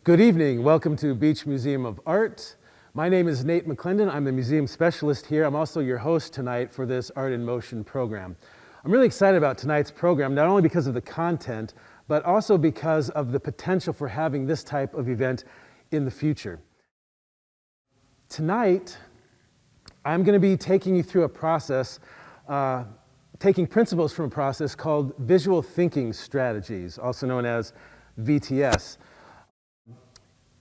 Good evening. Welcome to Beach Museum of Art. My name is Nate McClendon. I'm the museum specialist here. I'm also your host tonight for this Art in Motion program. I'm really excited about tonight's program, not only because of the content, but also because of the potential for having this type of event in the future. Tonight, I'm going to be taking you through a process, taking principles from a process called visual thinking strategies, also known as VTS,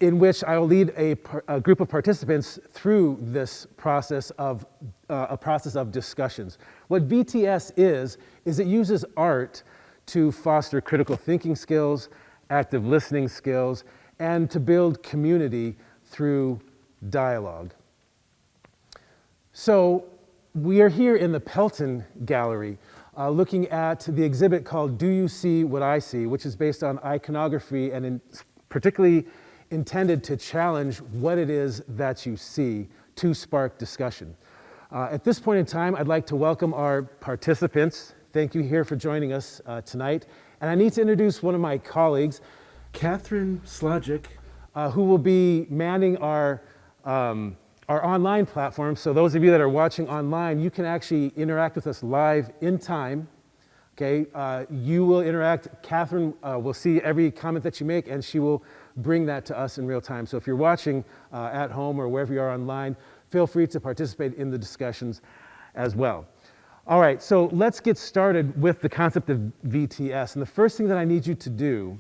in which I will lead a group of participants through this process of discussions. What VTS is it uses art to foster critical thinking skills, active listening skills, and to build community through dialogue. So we are here in the Pelton Gallery looking at the exhibit called Do You See What I See?, which is based on iconography and particularly intended to challenge what it is that you see to spark discussion. At this point in time, I'd like to welcome our participants. Thank you here for joining us tonight. And I need to introduce one of my colleagues, Catherine Slogic, who will be manning our online platform. So those of you that are watching online, you can actually interact with us live in time. Okay, you will interact. Catherine will see every comment that you make, and she will bring that to us in real time. So if you're watching at home or wherever you are online, feel free to participate in the discussions as well. All right, so let's get started with the concept of VTS. And the first thing that I need you to do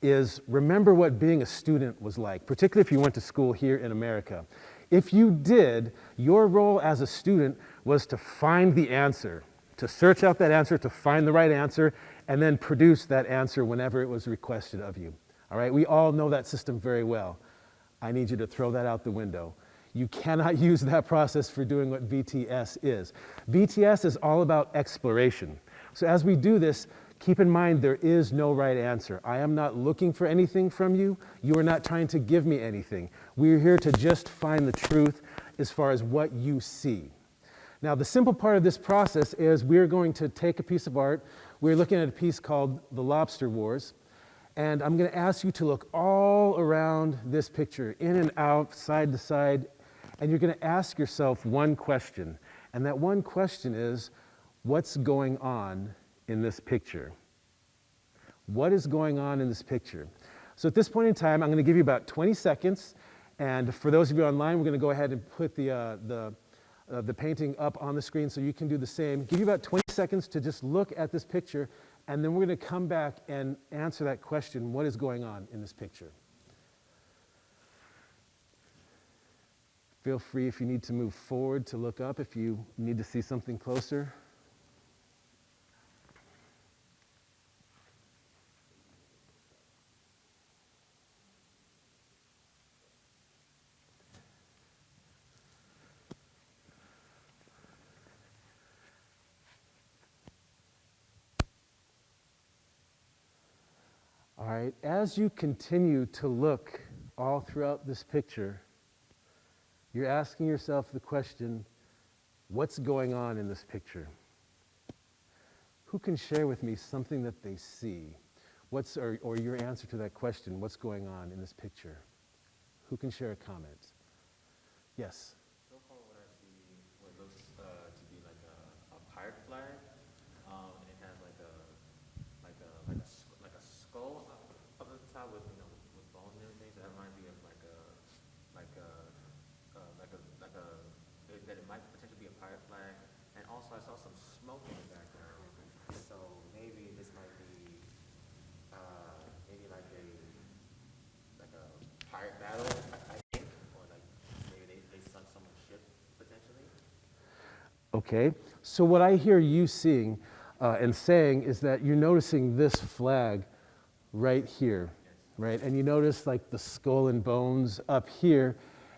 is remember what being a student was like, particularly if you went to school here in America. If you did, your role as a student was to find the answer, to search out that answer, to find the right answer, and then produce that answer whenever it was requested of you. All right, we all know that system very well. I need you to throw that out the window. You cannot use that process for doing what VTS is. VTS is all about exploration. So as we do this, keep in mind there is no right answer. I am not looking for anything from you. You are not trying to give me anything. We're here to just find the truth as far as what you see. Now, the simple part of this process is we're going to take a piece of art. We're looking at a piece called The Lobster Wars. And I'm going to ask you to look all around this picture, in and out, side to side, and you're going to ask yourself one question. And that one question is, what's going on in this picture? What is going on in this picture? So at this point in time, I'm going to give you about 20 seconds. And for those of you online, we're going to go ahead and put the painting up on the screen so you can do the same. Give you about 20 seconds to just look at this picture, and then we're going to come back and answer that question, what is going on in this picture? Feel free if you need to move forward to look up, if you need to see something closer. All right, as you continue to look all throughout this picture, you're asking yourself the question, what's going on in this picture? Who can share with me something that they see? Or your answer to that question, what's going on in this picture? Who can share a comment? Yes? So far what I see, what looks to be like a pirate flag. It has like a skull up at the top with with bones and everything. So that reminds me of that it might potentially be a pirate flag. And also I saw some smoke in the background. So maybe this might be maybe like a pirate battle, I think, or like maybe they sunk someone's ship potentially. Okay, so what I hear you seeing and saying is that you're noticing this flag right here, right? And you notice like the skull and bones up here,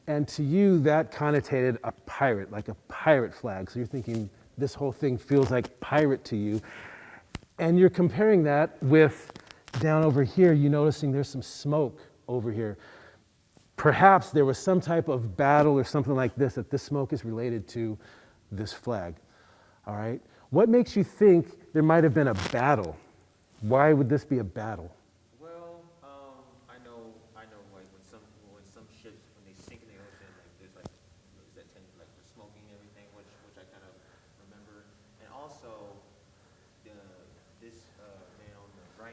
and to you that connotated a pirate, like a pirate flag. So you're thinking this whole thing feels like pirate to you. And you're comparing that with down over here, you noticing there's some smoke over here. Perhaps there was some type of battle or something like this, that this smoke is related to this flag, all right? What makes you think there might have been a battle? Why would this be a battle? Well, I know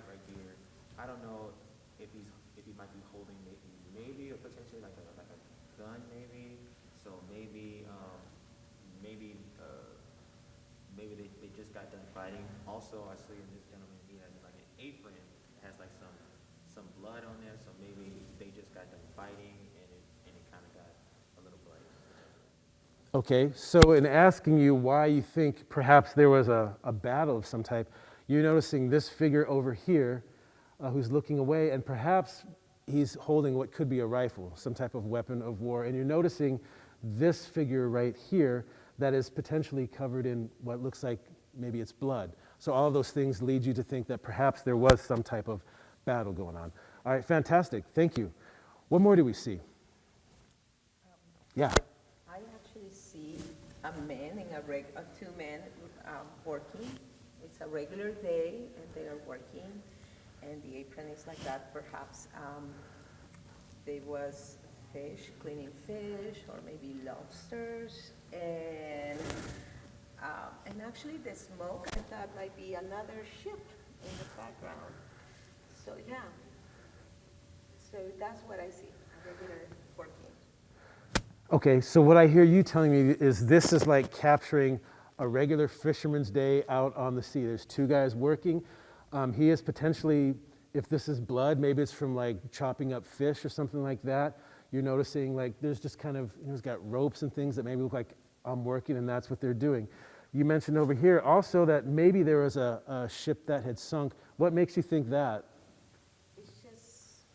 flag right here. I don't know if he might be holding maybe or potentially like a gun maybe. So maybe maybe they just got done fighting. Also, I see in this gentleman he has like an apron, has like some blood on there. So maybe they just got done fighting and it kind of got a little bloody. Okay, so in asking you why you think perhaps there was a battle of some type, you're noticing this figure over here who's looking away, and perhaps he's holding what could be a rifle, some type of weapon of war, and you're noticing this figure right here that is potentially covered in what looks like maybe it's blood. So all of those things lead you to think that perhaps there was some type of battle going on. All right, fantastic, thank you. What more do we see? Yeah. I actually see a man and two men working. It's a regular day, and they are working, and the apron is like that. Perhaps there was fish, cleaning fish, or maybe lobsters, and actually the smoke I thought might be another ship in the background. So yeah, so that's what I see, a regular working. Okay, so what I hear you telling me is this is like capturing a regular fisherman's day out on the sea. There's two guys working. He is potentially, if this is blood, maybe it's from like chopping up fish or something like that. You're noticing like there's just kind of, he's got ropes and things that maybe look like I'm working, and that's what they're doing. You mentioned over here also that maybe there was a ship that had sunk. What makes you think that? It's just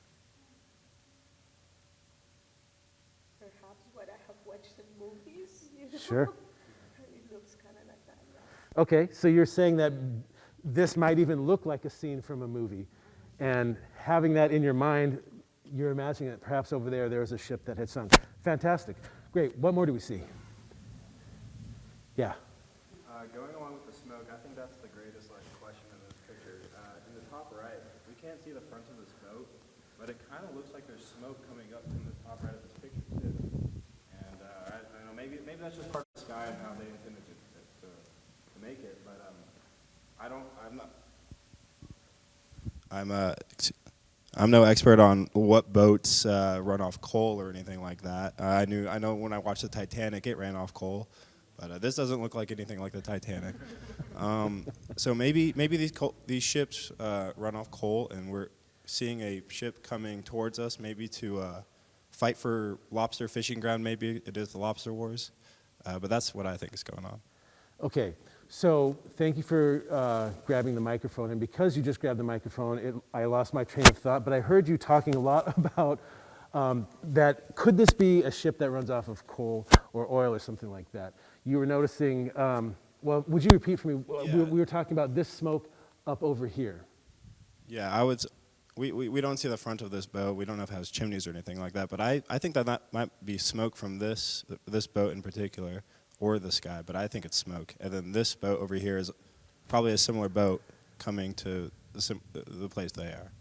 perhaps what I have watched in movies, you know? Sure. It looks kind of like that, yeah. Okay, so you're saying that this might even look like a scene from a movie, and having that in your mind, you're imagining that perhaps over there was a ship that had sunk. Fantastic. Great. What more do we see? Yeah. Going along with the smoke, I think that's the greatest question in this picture. In the top right, we can't see the front of this boat, but it kind of looks like there's smoke coming up from the top right of this picture too. And I don't know, maybe that's just part of the sky and how they intended to make it. But I'm no expert on what boats run off coal or anything like that. I know when I watched the Titanic, it ran off coal. But this doesn't look like anything like the Titanic. So maybe these ships run off coal, and we're seeing a ship coming towards us, maybe to fight for lobster fishing ground. Maybe it is the lobster wars. But that's what I think is going on. Okay, so thank you for grabbing the microphone. And because you just grabbed the microphone, I lost my train of thought. But I heard you talking a lot about that could this be a ship that runs off of coal or oil or something like that? You were noticing, well, would you repeat for me? Yeah. We were talking about this smoke up over here. Yeah, we don't see the front of this boat. We don't know if it has chimneys or anything like that. But I think that might be smoke from this boat in particular or the sky. But I think it's smoke. And then this boat over here is probably a similar boat coming to the place they are.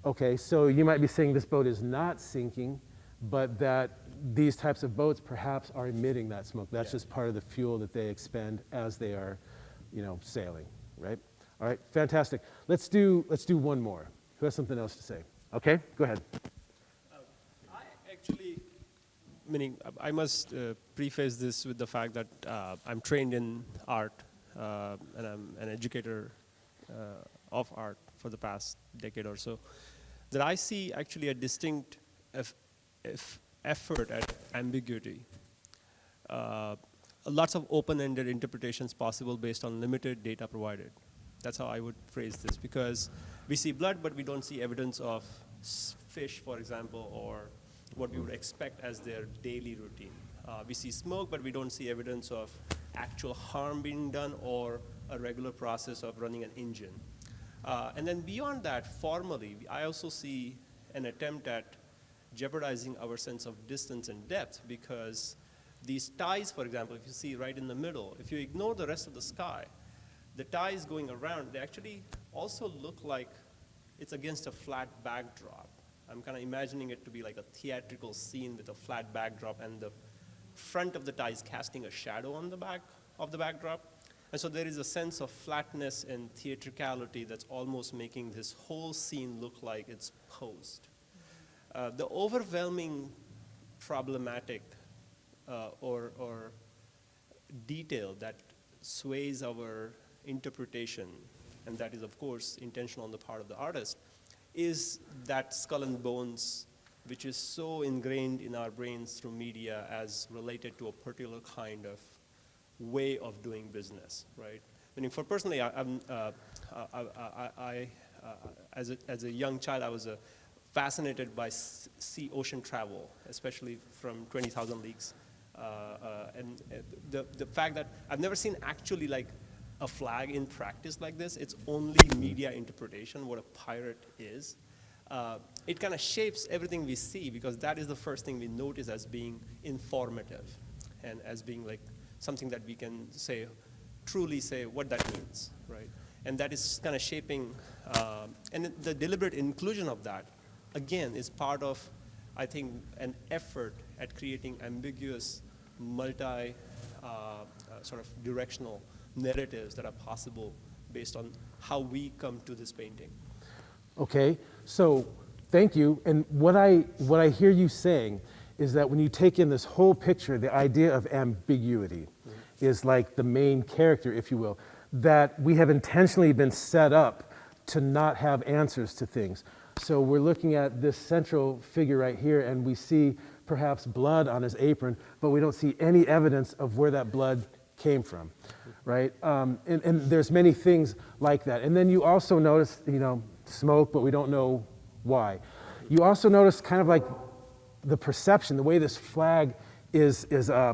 Okay, so you might be saying this boat is not sinking, but that these types of boats perhaps are emitting that smoke. That's just part of the fuel that they expend as they are, sailing, right? All right, fantastic. Let's do one more. Who has something else to say? Okay, go ahead. I actually, I must preface this with the fact that I'm trained in art, and I'm an educator of art for the past decade or so, that I see actually a distinct effort at ambiguity. Lots of open-ended interpretations possible based on limited data provided. That's how I would phrase this, because we see blood, but we don't see evidence of fish, for example, or what we would expect as their daily routine. We see smoke, but we don't see evidence of actual harm being done or a regular process of running an engine. And then beyond that, formally, I also see an attempt at jeopardizing our sense of distance and depth, because these ties, for example, if you see right in the middle, if you ignore the rest of the sky, the ties going around, they actually also look like it's against a flat backdrop. I'm kind of imagining it to be like a theatrical scene with a flat backdrop and the front of the ties casting a shadow on the back of the backdrop. And so there is a sense of flatness and theatricality that's almost making this whole scene look like it's posed. The overwhelming problematic or detail that sways our interpretation, and that is of course intentional on the part of the artist, is that skull and bones, which is so ingrained in our brains through media as related to a particular kind of way of doing business, right? Meaning, for personally, as a young child, I was fascinated by ocean travel, especially from 20,000 leagues. And the fact that I've never seen actually like a flag in practice like this. It's only media interpretation, what a pirate is. It kind of shapes everything we see, because that is the first thing we notice as being informative and as being like something that we can say, truly say what that means, right? And that is kind of shaping, and the deliberate inclusion of that, again, is part of, I think, an effort at creating ambiguous, multi sort of directional narratives that are possible based on how we come to this painting. Okay, so thank you. And what I hear you saying is that when you take in this whole picture, the idea of ambiguity is like the main character, if you will, that we have intentionally been set up to not have answers to things. So we're looking at this central figure right here, and we see perhaps blood on his apron, but we don't see any evidence of where that blood came from, right? And there's many things like that. And then you also notice, smoke, but we don't know why. You also notice kind of like the perception, the way this flag is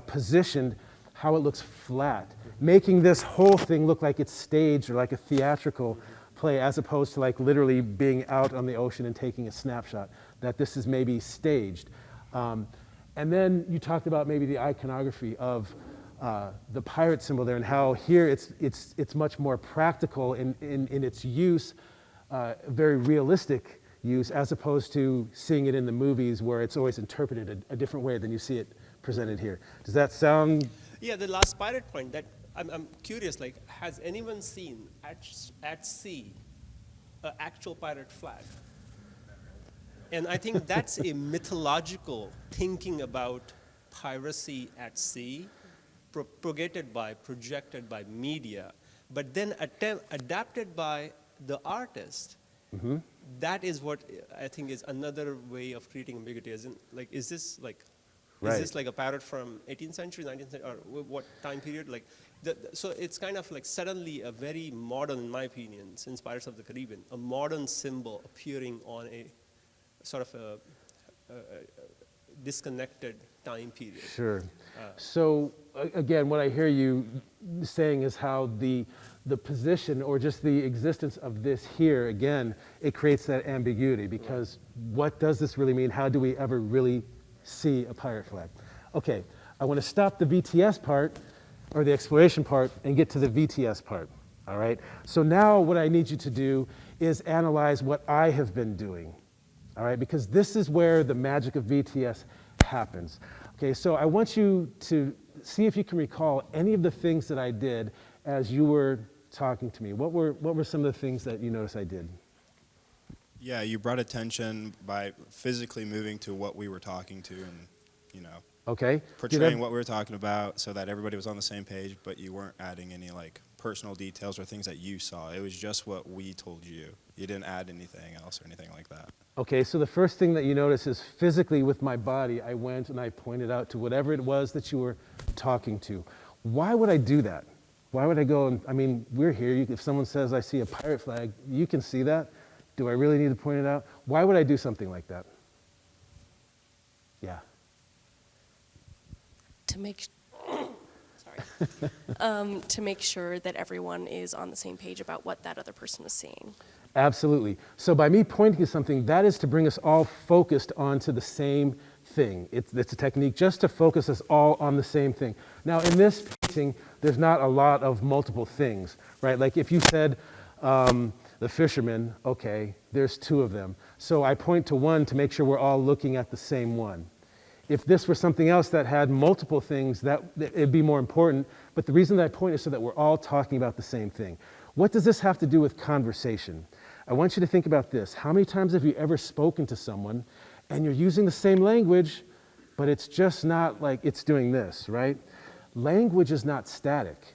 positioned, how it looks flat, making this whole thing look like it's staged or like a theatrical play, as opposed to like literally being out on the ocean and taking a snapshot, that this is maybe staged. And then you talked about maybe the iconography of the pirate symbol there, and how here it's much more practical in its use, very realistic use, as opposed to seeing it in the movies where it's always interpreted a different way than you see it presented here. Does that sound? Yeah, the last pirate point, that I'm curious, like, has anyone seen at sea an actual pirate flag? And I think that's a mythological thinking about piracy at sea, projected by media, but then adapted by the artist. Mm-hmm. That is what I think is another way of creating ambiguity. Is this like Right. Is this like a parrot from 18th century, 19th century, or what time period? Like, so it's kind of like suddenly a very modern, in my opinion, since Pirates of the Caribbean, a modern symbol appearing on a sort of a disconnected time period. Sure. So again, what I hear you saying is how the position or just the existence of this here, again, it creates that ambiguity, because what does this really mean? How do we ever really see a pirate flag? Okay, I want to stop the VTS part, or the exploration part, and get to the VTS part, all right? So now what I need you to do is analyze what I have been doing, all right? Because this is where the magic of VTS happens. Okay, so I want you to see if you can recall any of the things that I did as you were talking to me. What were some of the things that you noticed I did? Yeah, you brought attention by physically moving to what we were talking to, and Okay. portraying what we were talking about so that everybody was on the same page, but you weren't adding any like personal details or things that you saw. It was just what we told you. You didn't add anything else or anything like that. Okay, so the first thing that you notice is physically with my body, I went and I pointed out to whatever it was that you were talking to. Why would I do that? Why would I go and, I mean, we're here. If someone says I see a pirate flag, you can see that. Do I really need to point it out? Why would I do something like that? Yeah. To make to make sure that everyone is on the same page about what that other person is seeing. Absolutely. So by me pointing to something, that is to bring us all focused onto the same thing. It's a technique just to focus us all on the same thing. Now, in this painting, there's not a lot of multiple things, right? Like if you said the fisherman, okay, there's two of them. So I point to one to make sure we're all looking at the same one. If this were something else that had multiple things, it'd be more important. But the reason that I point is so that we're all talking about the same thing. What does this have to do with conversation? I want you to think about this. How many times have you ever spoken to someone and you're using the same language, but it's just not like it's doing this, right? Language is not static,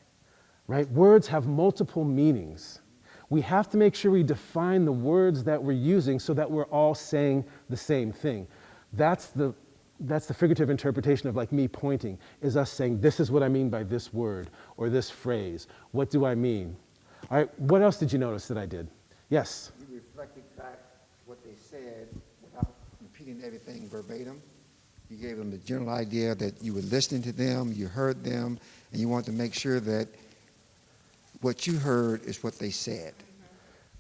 right? Words have multiple meanings. We have to make sure we define the words that we're using so that we're all saying the same thing. That's the figurative interpretation of like me pointing, is us saying, this is what I mean by this word or this phrase. What do I mean? All right, what else did you notice that I did? Yes? You reflected back what they said without repeating everything verbatim. You gave them the general idea that you were listening to them, you heard them, and you want to make sure that what you heard is what they said.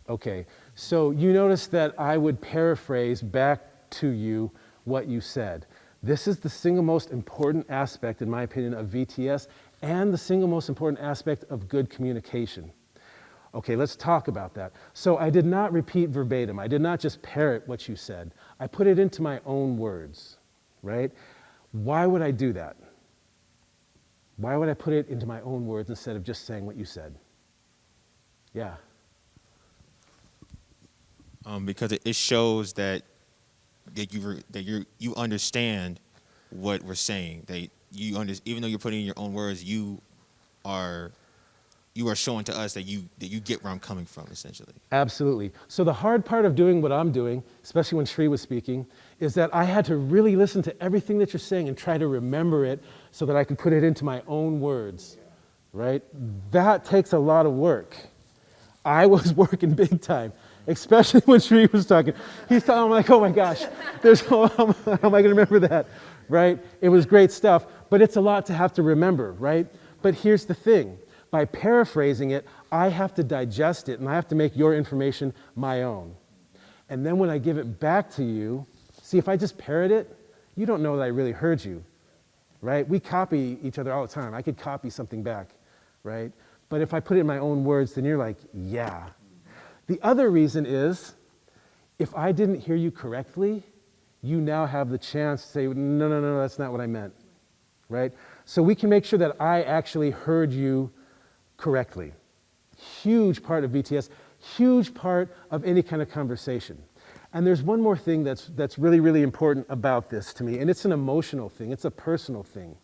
Okay, so you notice that I would paraphrase back to you what you said. This is the single most important aspect, in my opinion, of VTS and the single most important aspect of good communication. Okay, let's talk about that. So I did not repeat verbatim. I did not just parrot what you said. I put it into my own words, right? Why would I do that? Why would I put it into my own words instead of just saying what you said? Yeah. Because it shows that you understand what we're saying. Even though you're putting in your own words, you are showing to us that you get where I'm coming from, essentially. Absolutely. So the hard part of doing what I'm doing, especially when Sri was speaking, is that I had to really listen to everything that you're saying and try to remember it so that I could put it into my own words, right? That takes a lot of work. I was working big time, especially when Sri was talking. He's talking, I'm like, oh my gosh, how am I going to remember that, right? It was great stuff, but it's a lot to have to remember, right? But here's the thing. By paraphrasing it, I have to digest it, and I have to make your information my own. And then when I give it back to you, see, if I just parrot it, you don't know that I really heard you, right? We copy each other all the time. I could copy something back, right? But if I put it in my own words, then you're like, yeah. The other reason is, if I didn't hear you correctly, you now have the chance to say, no, that's not what I meant, right? So we can make sure that I actually heard you correctly. Huge part of VTS, huge part of any kind of conversation. And there's one more thing that's really, really important about this to me, and it's an emotional thing, it's a personal thing.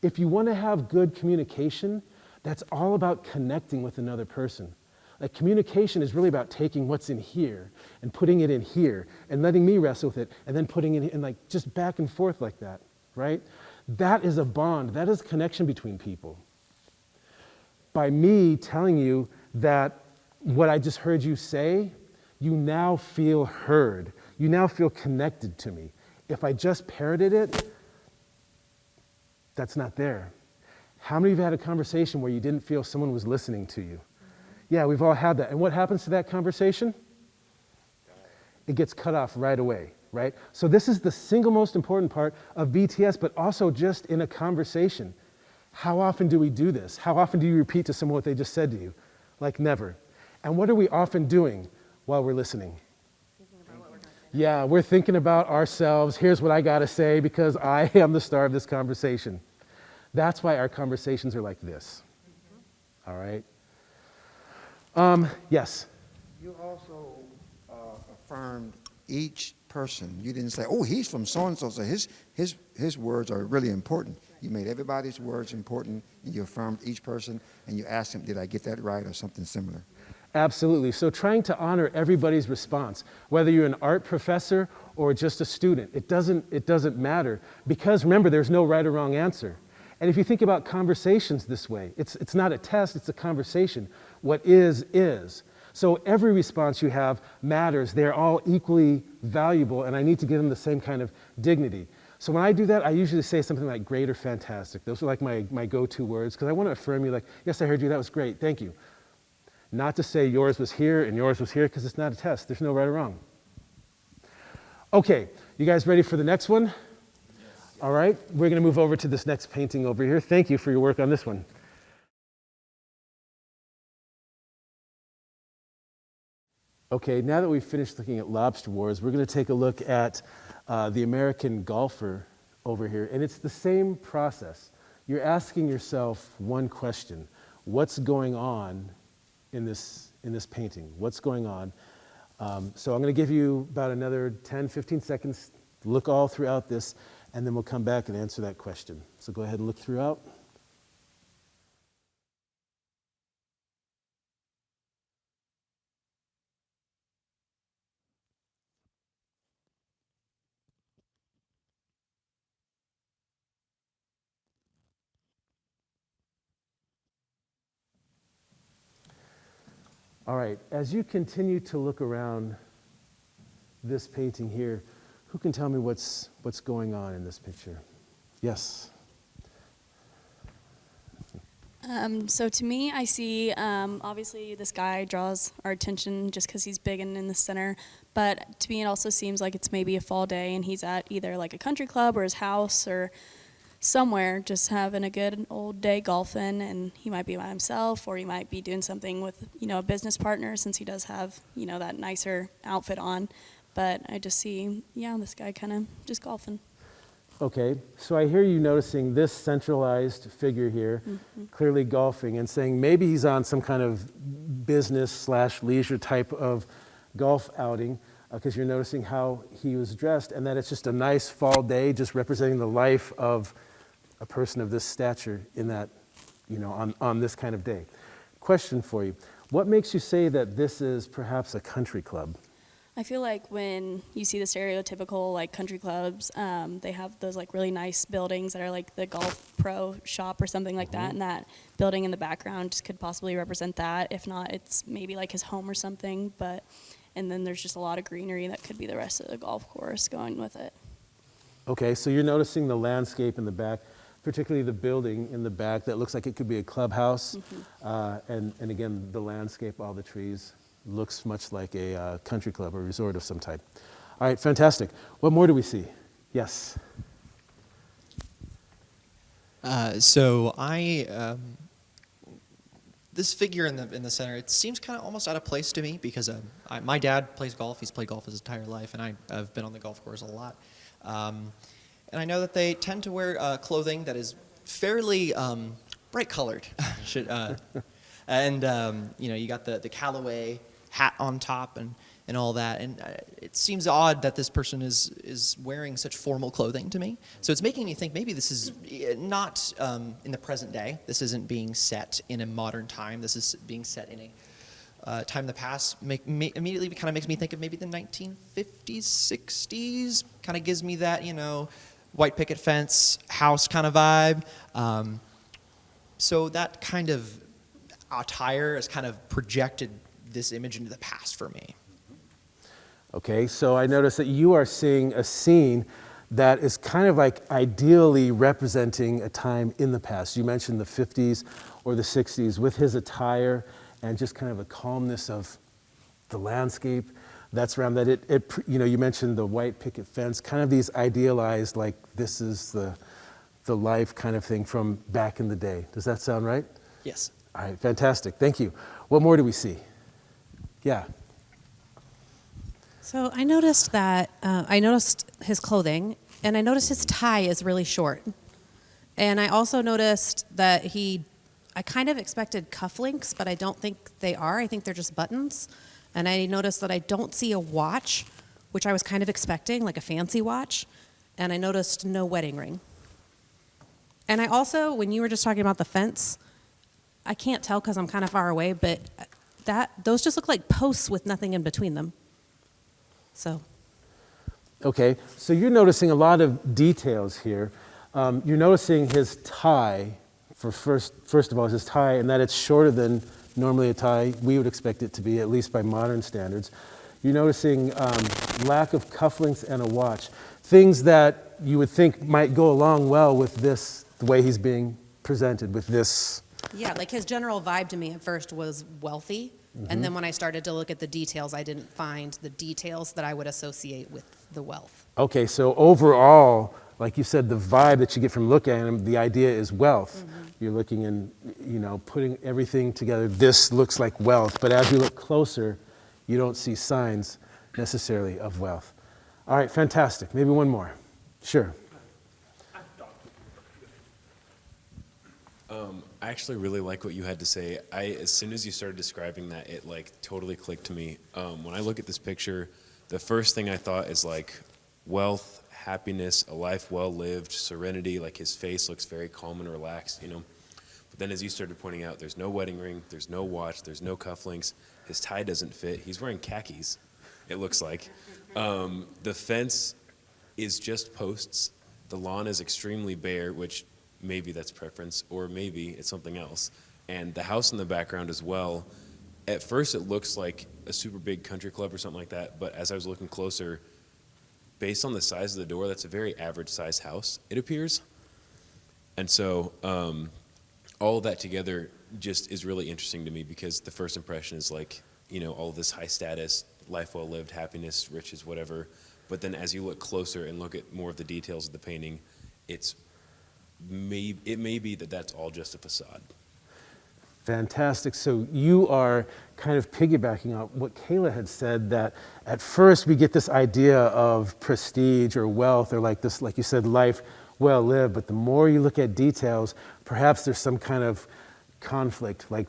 If you want to have good communication, that's all about connecting with another person. Like, communication is really about taking what's in here and putting it in here and letting me wrestle with it and then putting it in, like, just back and forth like that, right? That is a bond, that is a connection between people. By me telling you that what I just heard you say, you now feel heard. You now feel connected to me. If I just parroted it, that's not there. How many of you had a conversation where you didn't feel someone was listening to you? Yeah, we've all had that. And what happens to that conversation? It gets cut off right away, right? So this is the single most important part of VTS, but also just in a conversation. How often do we do this? How often do you repeat to someone what they just said to you? Like, never. And what are we often doing while we're listening? Yeah, we're thinking about ourselves. Here's what I got to say because I am the star of this conversation. That's why our conversations are like this. All right? Yes? You also affirmed each person. You didn't say, oh, he's from so-and-so, so his words are really important. You made everybody's words important, and you affirmed each person, and you asked them, did I get that right, or something similar? Absolutely. So trying to honor everybody's response, whether you're an art professor or just a student, it doesn't matter. Because remember, there's no right or wrong answer. And if you think about conversations this way, it's not a test, it's a conversation. What is. So every response you have matters. They're all equally valuable, and I need to give them the same kind of dignity. So when I do that, I usually say something like great or fantastic. Those are like my go-to words, because I want to affirm you like, yes, I heard you, that was great, thank you. Not to say yours was here and yours was here, because it's not a test. There's no right or wrong. Okay, you guys ready for the next one? Yes. All right, we're going to move over to this next painting over here. Thank you for your work on this one. Okay, now that we've finished looking at lobster wars, we're going to take a look at the American golfer over here. And it's the same process. You're asking yourself one question: what's going on in this painting? What's going on? So I'm going to give you about another 10, 15 seconds. Look all throughout this, and then we'll come back and answer that question. So go ahead and look throughout. All right, as you continue to look around this painting here, who can tell me what's going on in this picture? Yes. So to me, I see, obviously this guy draws our attention just because he's big and in the center, but to me it also seems like it's maybe a fall day and he's at either like a country club or his house or somewhere just having a good old day golfing, and he might be by himself or he might be doing something with, a business partner since he does have, that nicer outfit on. But I just see, this guy kind of just golfing. Okay, so I hear you noticing this centralized figure here, clearly golfing, and saying maybe he's on some kind of business/leisure type of golf outing, because you're noticing how he was dressed, and that it's just a nice fall day, just representing the life of a person of this stature in that, on this kind of day. Question for you: what makes you say that this is perhaps a country club? I feel like when you see the stereotypical like country clubs, they have those like really nice buildings that are like the golf pro shop or something like that, and that building in the background just could possibly represent that. If not, it's maybe like his home or something. And then there's just a lot of greenery that could be the rest of the golf course going with it. Okay, so you're noticing the landscape in the back, particularly the building in the back that looks like it could be a clubhouse, and again, the landscape, all the trees, looks much like a country club or resort of some type. All right, fantastic. What more do we see? Yes. So this figure in the center, it seems kind of almost out of place to me because my dad plays golf. He's played golf his entire life, and I've been on the golf course a lot. And I know that they tend to wear clothing that is fairly bright colored. You got the Callaway hat on top and all that, and it seems odd that this person is wearing such formal clothing to me. So it's making me think maybe this is not in the present day. This isn't being set in a modern time. This is being set in a time in the past. Immediately kind of makes me think of maybe the 1950s, 60s. Kind of gives me that, white picket fence, house kind of vibe. So that kind of attire has kind of projected this image into the past for me. Okay, so I notice that you are seeing a scene that is kind of like ideally representing a time in the past. You mentioned the 50s or the 60s with his attire and just kind of a calmness of the landscape that's around that. You mentioned the white picket fence, kind of these idealized, like this is the life kind of thing from back in the day. Does that sound right? Yes. All right, fantastic. Thank you. What more do we see? Yeah. So I noticed that, his clothing, and I noticed his tie is really short. And I also noticed that I kind of expected cufflinks, but I don't think they are. I think they're just buttons. And I noticed that I don't see a watch, which I was kind of expecting, like a fancy watch. And I noticed no wedding ring. And I also, when you were just talking about the fence, I can't tell because I'm kind of far away, but those just look like posts with nothing in between them. So. Okay, so you're noticing a lot of details here. You're noticing his tie, first of all, his tie, and that it's shorter than normally a tie we would expect it to be, at least by modern standards. You're noticing lack of cufflinks and a watch, things that you would think might go along well with this, the way he's being presented with this. Yeah, like his general vibe to me at first was wealthy. And then when I started to look at the details, I didn't find the details that I would associate with the wealth. Okay, so overall, like you said, the vibe that you get from looking at him, the idea is wealth. You're looking and, putting everything together. This looks like wealth, but as you look closer, you don't see signs necessarily of wealth. All right, fantastic. Maybe one more. Sure. I actually really like what you had to say. As soon as you started describing that, it like totally clicked to me. When I look at this picture, the first thing I thought is like wealth, happiness, a life well lived, serenity. Like his face looks very calm and relaxed, you know. But then as you started pointing out, there's no wedding ring, there's no watch, there's no cufflinks. His tie doesn't fit. He's wearing khakis, it looks like. The fence is just posts. The lawn is extremely bare, which maybe that's preference, or maybe it's something else. And the house in the background as well, at first it looks like a super big country club or something like that, but as I was looking closer, based on the size of the door, that's a very average size house, it appears. And so all of that together just is really interesting to me, because the first impression is like, you know, all of this high status, life well lived, happiness, riches, whatever. But then as you look closer and look at more of the details of the painting, it may be that that's all just a facade. Fantastic. So you are kind of piggybacking on what Kayla had said, that at first we get this idea of prestige or wealth, or like this, like you said, life well lived. But the more you look at details, perhaps there's some kind of conflict, like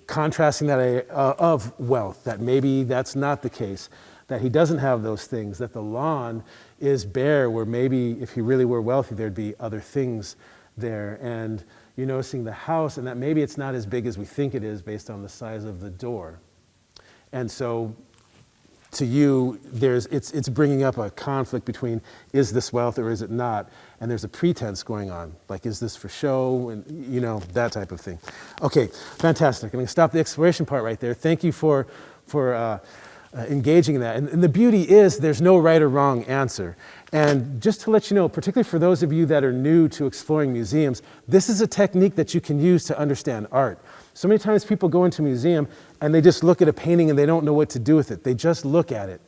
contrasting that of wealth, that maybe that's not the case, that he doesn't have those things, that the lawn is bare, where maybe if he really were wealthy, there'd be other things there. And you're noticing the house, and that maybe it's not as big as we think it is based on the size of the door. And so to you, it's bringing up a conflict between, is this wealth or is it not? And there's a pretense going on, like, is this for show? And, you know, that type of thing. Okay, fantastic. I'm going to stop the exploration part right there. Thank you for engaging in that. And the beauty is there's no right or wrong answer. And just to let you know, particularly for those of you that are new to exploring museums, this is a technique that you can use to understand art. So many times people go into a museum and they just look at a painting and they don't know what to do with it. They just look at it.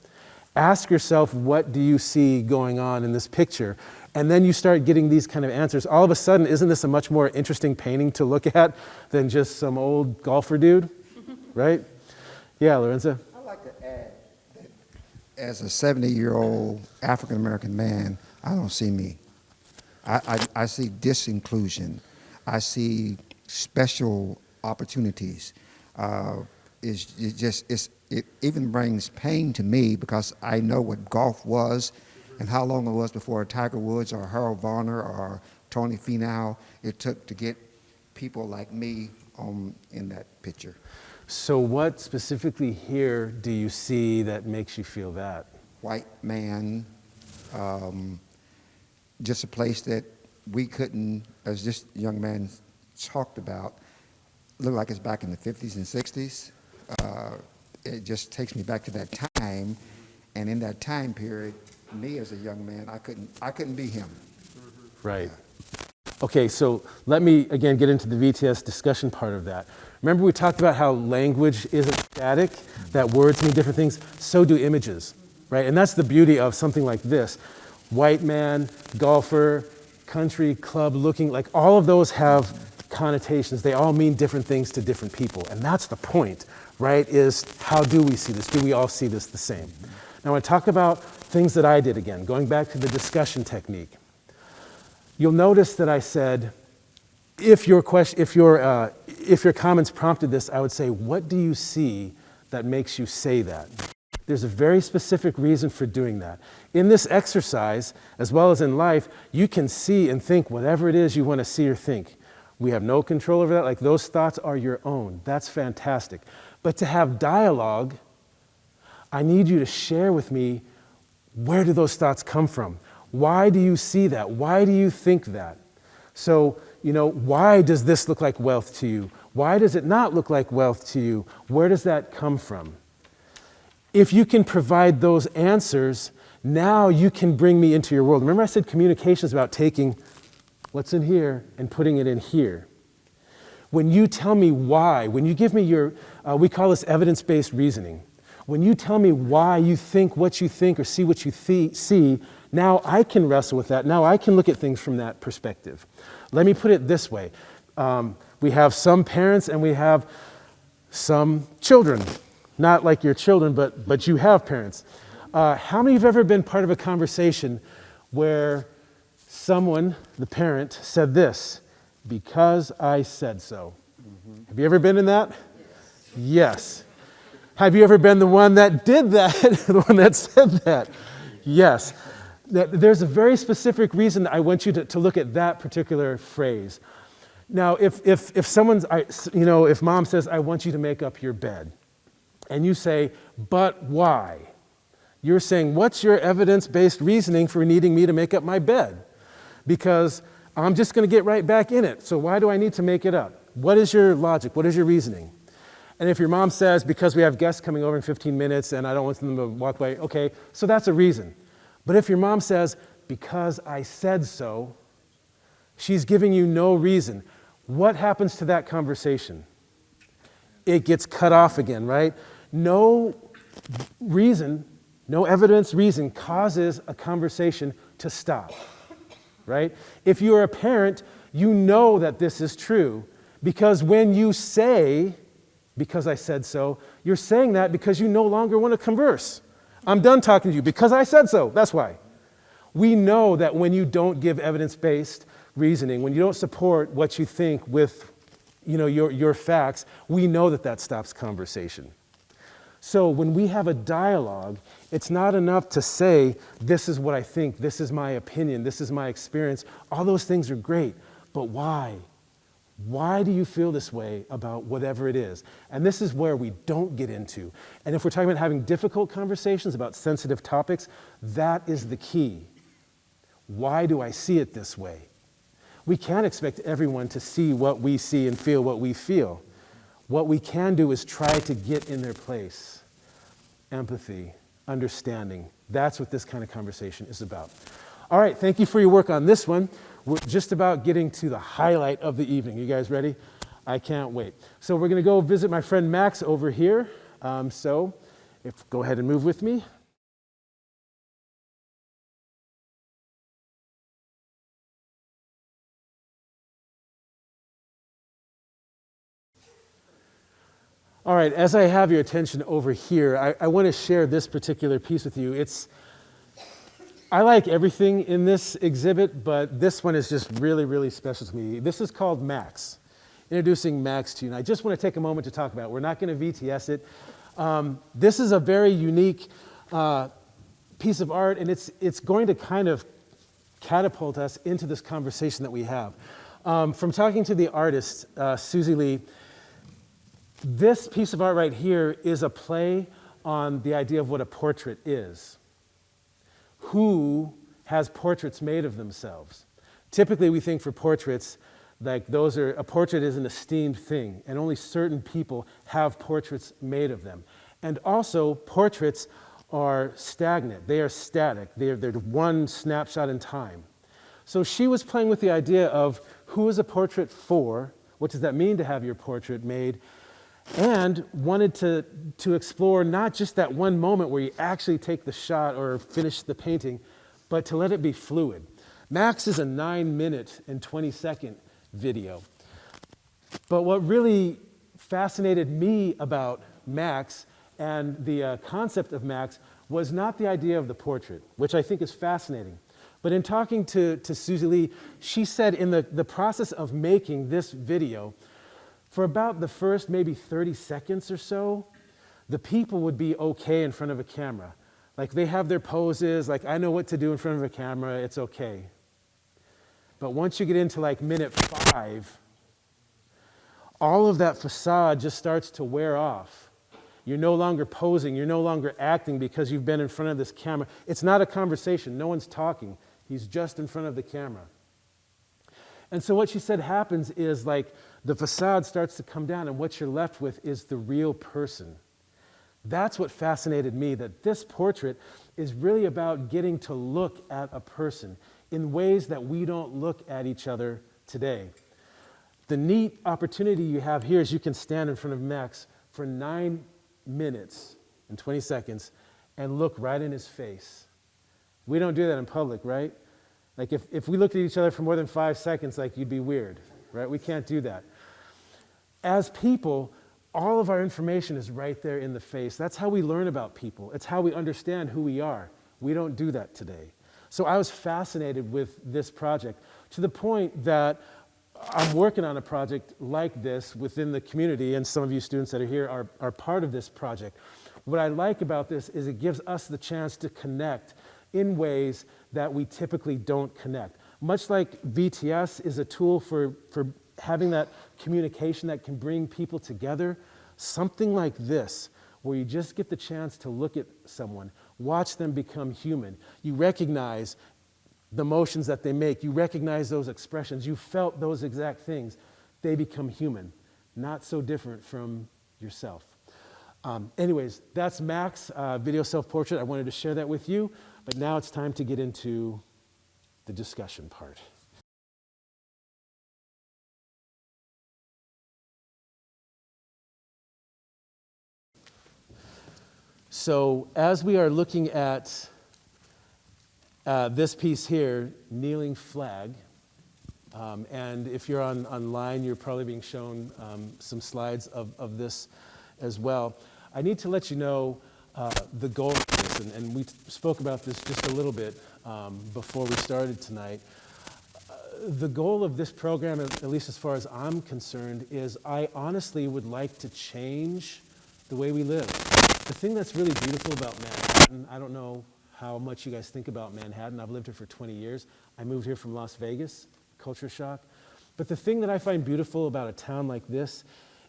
Ask yourself, what do you see going on in this picture? And then you start getting these kind of answers. All of a sudden, isn't this a much more interesting painting to look at than just some old golfer dude, right? Yeah, Lorenzo? I'd like to add that as a 70-year-old African-American man, I don't see me. I see disinclusion. I see special opportunities. It even brings pain to me, because I know what golf was and how long it was before Tiger Woods or Harold Varner or Tony Finau it took to get people like me in that picture. So what specifically here do you see that makes you feel that? White man, just a place that we couldn't, as this young man talked about, look like it's back in the 50s and 60s. It just takes me back to that time, and in that time period, me as a young man, I couldn't be him. Right. Okay, so let me again get into the VTS discussion part of that. Remember we talked about how language isn't static, that words mean different things, so do images, right? And that's the beauty of something like this. White man, golfer, country club looking, like all of those have connotations. They all mean different things to different people. And that's the point, right? Is how do we see this? Do we all see this the same? Now, when I talk about things that I did again, going back to the discussion technique, you'll notice that I said, if your comments prompted this, I would say, what do you see that makes you say that? There's a very specific reason for doing that. In this exercise, as well as in life, you can see and think whatever it is you want to see or think. We have no control over that. Like, those thoughts are your own. That's fantastic. But to have dialogue, I need you to share with me, where do those thoughts come from? Why do you see that? Why do you think that? So, you know, why does this look like wealth to you? Why does it not look like wealth to you? Where does that come from? If you can provide those answers, now you can bring me into your world. Remember I said communication is about taking what's in here and putting it in here. When you tell me why, when you give me your, we call this evidence-based reasoning. When you tell me why you think what you think or see what you see, now I can wrestle with that. Now I can look at things from that perspective. Let me put it this way. We have some parents and we have some children. Not like your children, but you have parents. How many of you have ever been part of a conversation where someone, the parent, said this, Because I said so. Have you ever been in that? Yes. Have you ever been the one that did that, the one that said that? Yes. There's a very specific reason I want you to look at that particular phrase. Now, if someone's, if mom says, I want you to make up your bed, and you say, but why? You're saying, what's your evidence-based reasoning for needing me to make up my bed? Because I'm just going to get right back in it. So why do I need to make it up? What is your logic? What is your reasoning? And if your mom says, because we have guests coming over in 15 minutes and I don't want them to walk away, okay, so that's a reason. But if your mom says, because I said so, she's giving you no reason. What happens to that conversation? It gets cut off again, right? No reason, no evidence reason causes a conversation to stop, right? If you're a parent, you know that this is true because when you say, because I said so, you're saying that because you no longer want to converse. I'm done talking to you because I said so. That's why. We know that when you don't give evidence-based reasoning, when you don't support what you think with your facts, we know that stops conversation. So when we have a dialogue, it's not enough to say, this is what I think, this is my opinion, this is my experience. All those things are great, but why? Why do you feel this way about whatever it is? And this is where we don't get into. And if we're talking about having difficult conversations about sensitive topics, that is the key. Why do I see it this way? We can't expect everyone to see what we see and feel what we feel. What we can do is try to get in their place. Empathy, understanding. That's what this kind of conversation is about. All right, thank you for your work on this one. We're just about getting to the highlight of the evening. You guys ready? I can't wait. So we're going to go visit my friend Max over here. Go ahead and move with me. All right, as I have your attention over here, I want to share this particular piece with you. I like everything in this exhibit, but this one is just really, really special to me. This is called Max, introducing Max to you. And I just want to take a moment to talk about it. We're not going to VTS it. This is a very unique piece of art, and it's going to kind of catapult us into this conversation that we have. From talking to the artist, Susie Lee, this piece of art right here is a play on the idea of what a portrait is. Who has portraits made of themselves? Typically, we think for portraits, like a portrait is an esteemed thing, and only certain people have portraits made of them. And also, portraits are stagnant. They are static. They're one snapshot in time. So she was playing with the idea of who is a portrait for, what does that mean to have your portrait made, and wanted to explore not just that one moment where you actually take the shot or finish the painting, but to let it be fluid. Max is a 9-minute and 20-second video. But what really fascinated me about Max and the concept of Max was not the idea of the portrait, which I think is fascinating. But in talking to Susie Lee, she said in the process of making this video, for about the first maybe 30 seconds or so, the people would be okay in front of a camera. Like they have their poses, like I know what to do in front of a camera, it's okay. But once you get into like minute 5, all of that facade just starts to wear off. You're no longer posing, you're no longer acting because you've been in front of this camera. It's not a conversation, no one's talking. He's just in front of the camera. And so what she said happens is like the facade starts to come down and what you're left with is the real person. That's what fascinated me, that this portrait is really about getting to look at a person in ways that we don't look at each other today. The neat opportunity you have here is you can stand in front of Max for 9 minutes and 20 seconds and look right in his face. We don't do that in public, right? Like if we looked at each other for more than 5 seconds, like you'd be weird, right? We can't do that. As people, all of our information is right there in the face. That's how we learn about people. It's how we understand who we are. We don't do that today. So I was fascinated with this project to the point that I'm working on a project like this within the community, and some of you students that are here are part of this project. What I like about this is it gives us the chance to connect in ways that we typically don't connect. Much like VTS is a tool for having that communication that can bring people together, something like this, where you just get the chance to look at someone, watch them become human. You recognize the motions that they make. You recognize those expressions. You felt those exact things. They become human, not so different from yourself. Anyways, that's Mac's video self-portrait. I wanted to share that with you, but now it's time to get into the discussion part. So as we are looking at this piece here, Kneeling Flag, and if you're online, you're probably being shown some slides of this as well. I need to let you know the goal of this, and we spoke about this just a little bit before we started tonight. The goal of this program, at least as far as I'm concerned, is I honestly would like to change the way we live. The thing that's really beautiful about Manhattan, I don't know how much you guys think about Manhattan. I've lived here for 20 years. I moved here from Las Vegas, culture shock. But the thing that I find beautiful about a town like this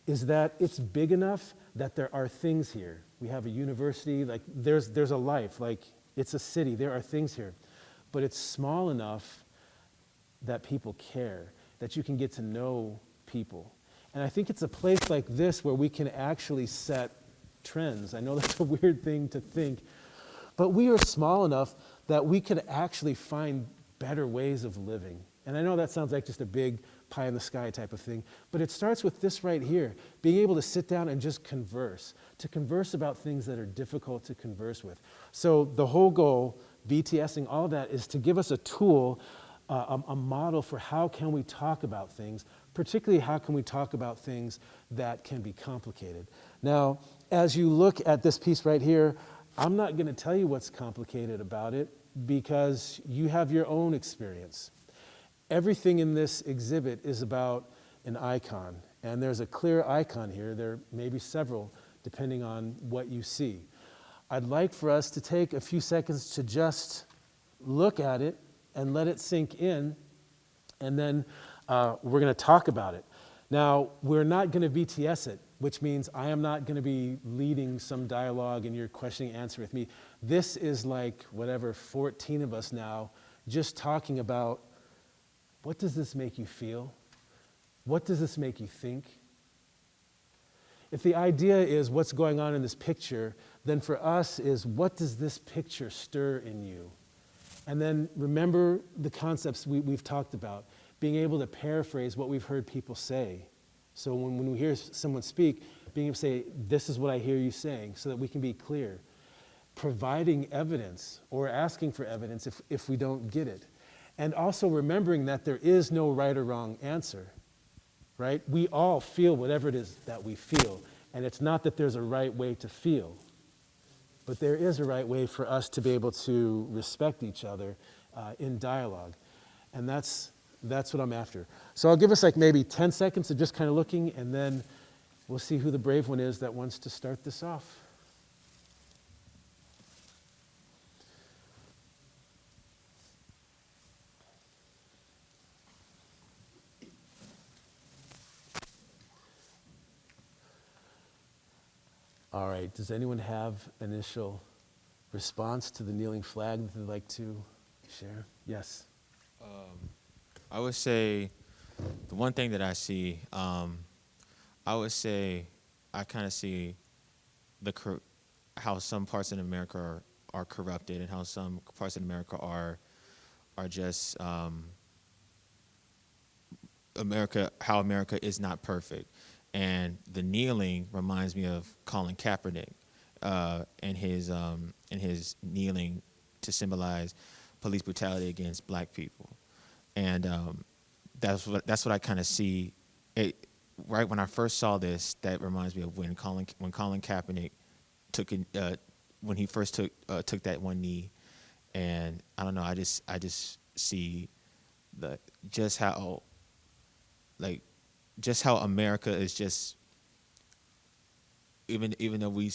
is that it's big enough that there are things here. We have a university, like there's a life, like it's a city, there are things here. But it's small enough that people care, that you can get to know people. And I think it's a place like this where we can actually set trends. I know that's a weird thing to think, but we are small enough that we could actually find better ways of living. And I know that sounds like just a big pie in the sky type of thing, but it starts with this right here, being able to sit down and just converse, to converse about things that are difficult to converse with. So the whole goal, VTSing, all of that, is to give us a tool, a model for how can we talk about things, particularly how can we talk about things that can be complicated. Now, as you look at this piece right here, I'm not going to tell you what's complicated about it because you have your own experience. Everything in this exhibit is about an icon, and there's a clear icon here. There may be several, depending on what you see. I'd like for us to take a few seconds to just look at it and let it sink in, and then we're going to talk about it. Now, we're not going to VTS it, which means I am not going to be leading some dialogue and you're questioning answer with me. This is like, 14 of us now, just talking about, what does this make you feel? What does this make you think? If the idea is what's going on in this picture, then for us is what does this picture stir in you? And then remember the concepts we've talked about, being able to paraphrase what we've heard people say. So when we hear someone speak, being able to say, this is what I hear you saying, so that we can be clear. Providing evidence or asking for evidence if we don't get it. And also remembering that there is no right or wrong answer, right? We all feel whatever it is that we feel. And it's not that there's a right way to feel, but there is a right way for us to be able to respect each other in dialogue. And that's what I'm after. So I'll give us like maybe 10 seconds of just kind of looking, and then we'll see who the brave one is that wants to start this off. All right, does anyone have initial response to the kneeling flag that they'd like to share? Yes. I would say the one thing that I see, I would say I kind of see how some parts of America are corrupted and how some parts of America are just how America is not perfect. And the kneeling reminds me of Colin Kaepernick and his kneeling to symbolize police brutality against black people. And that's what I kind of see. Right when I first saw this, that reminds me of when Colin Kaepernick when he first took that one knee, and I don't know. I just see just how like just how America is just, even though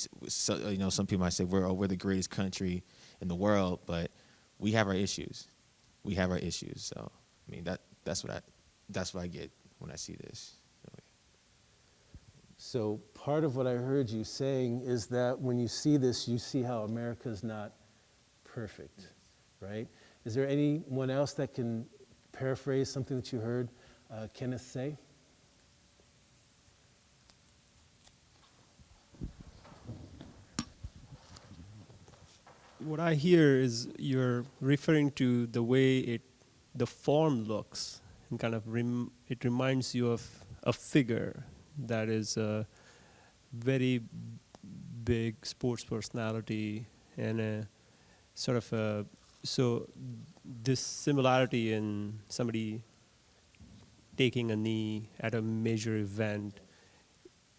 some people might say we're the greatest country in the world, but we have our issues. We have our issues. So I mean that's what I get when I see this. So part of what I heard you saying is that when you see this, you see how America's not perfect, right? Is there anyone else that can paraphrase something that you heard Kenneth say? What I hear is you're referring to the way the form looks, and kind of it reminds you of a figure that is a very big sports personality, and a sort of so this similarity in somebody taking a knee at a major event,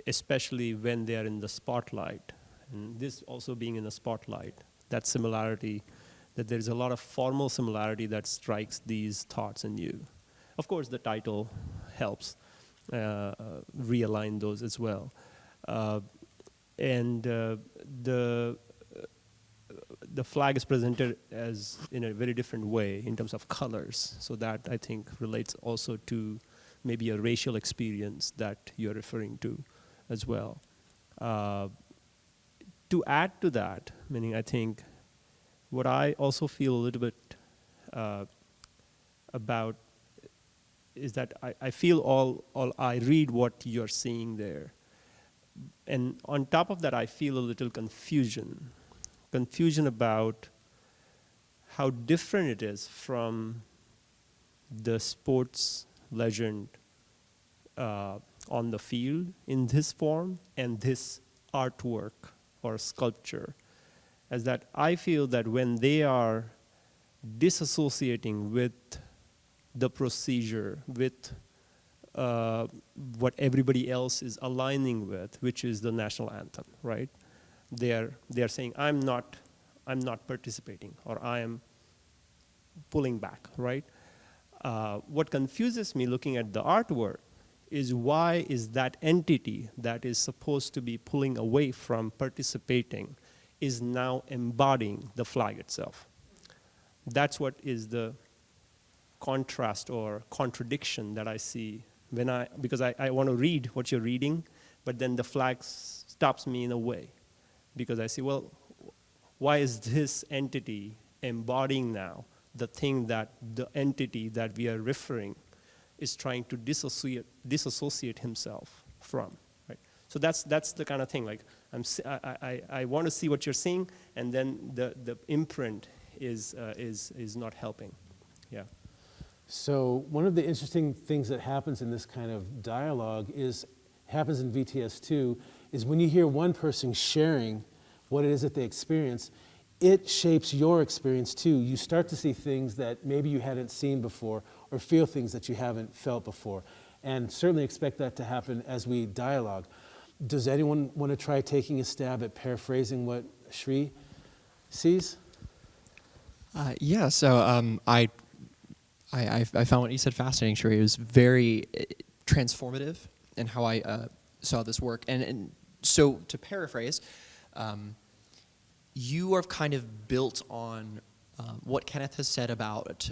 especially when they are in the spotlight, and this also being in the spotlight, that similarity, that there's a lot of formal similarity that strikes these thoughts in you. Of course, the title helps realign those as well. And the flag is presented as in a very different way in terms of colors. So that, I think, relates also to maybe a racial experience that you're referring to as well. To add to that, meaning I think what I also feel a little bit about is that I feel I read what you're seeing there. And on top of that, I feel a little confusion about how different it is from the sports legend on the field in this form and this artwork or sculpture, as that I feel that when they are disassociating with the procedure, with what everybody else is aligning with, which is the national anthem, right? They are saying, I'm not participating, or I am pulling back, right? What confuses me looking at the artwork is why is that entity that is supposed to be pulling away from participating is now embodying the flag itself. That's what is the contrast or contradiction that I see because I want to read what you're reading, but then the flag stops me in a way, because I see, well, why is this entity embodying now the thing that the entity that we are referring is trying to disassociate himself from, right? So that's the kind of thing. Like I want to see what you're seeing, and then the imprint is not helping. Yeah. So one of the interesting things that happens in this kind of dialogue happens in VTS2 is when you hear one person sharing what it is that they experience, it shapes your experience too. You start to see things that maybe you hadn't seen before, or feel things that you haven't felt before. And certainly expect that to happen as we dialogue. Does anyone want to try taking a stab at paraphrasing what Shri sees? Yeah, so I found what you said fascinating, Shri. It was very transformative in how I saw this work. And so to paraphrase, you are kind of built on what Kenneth has said about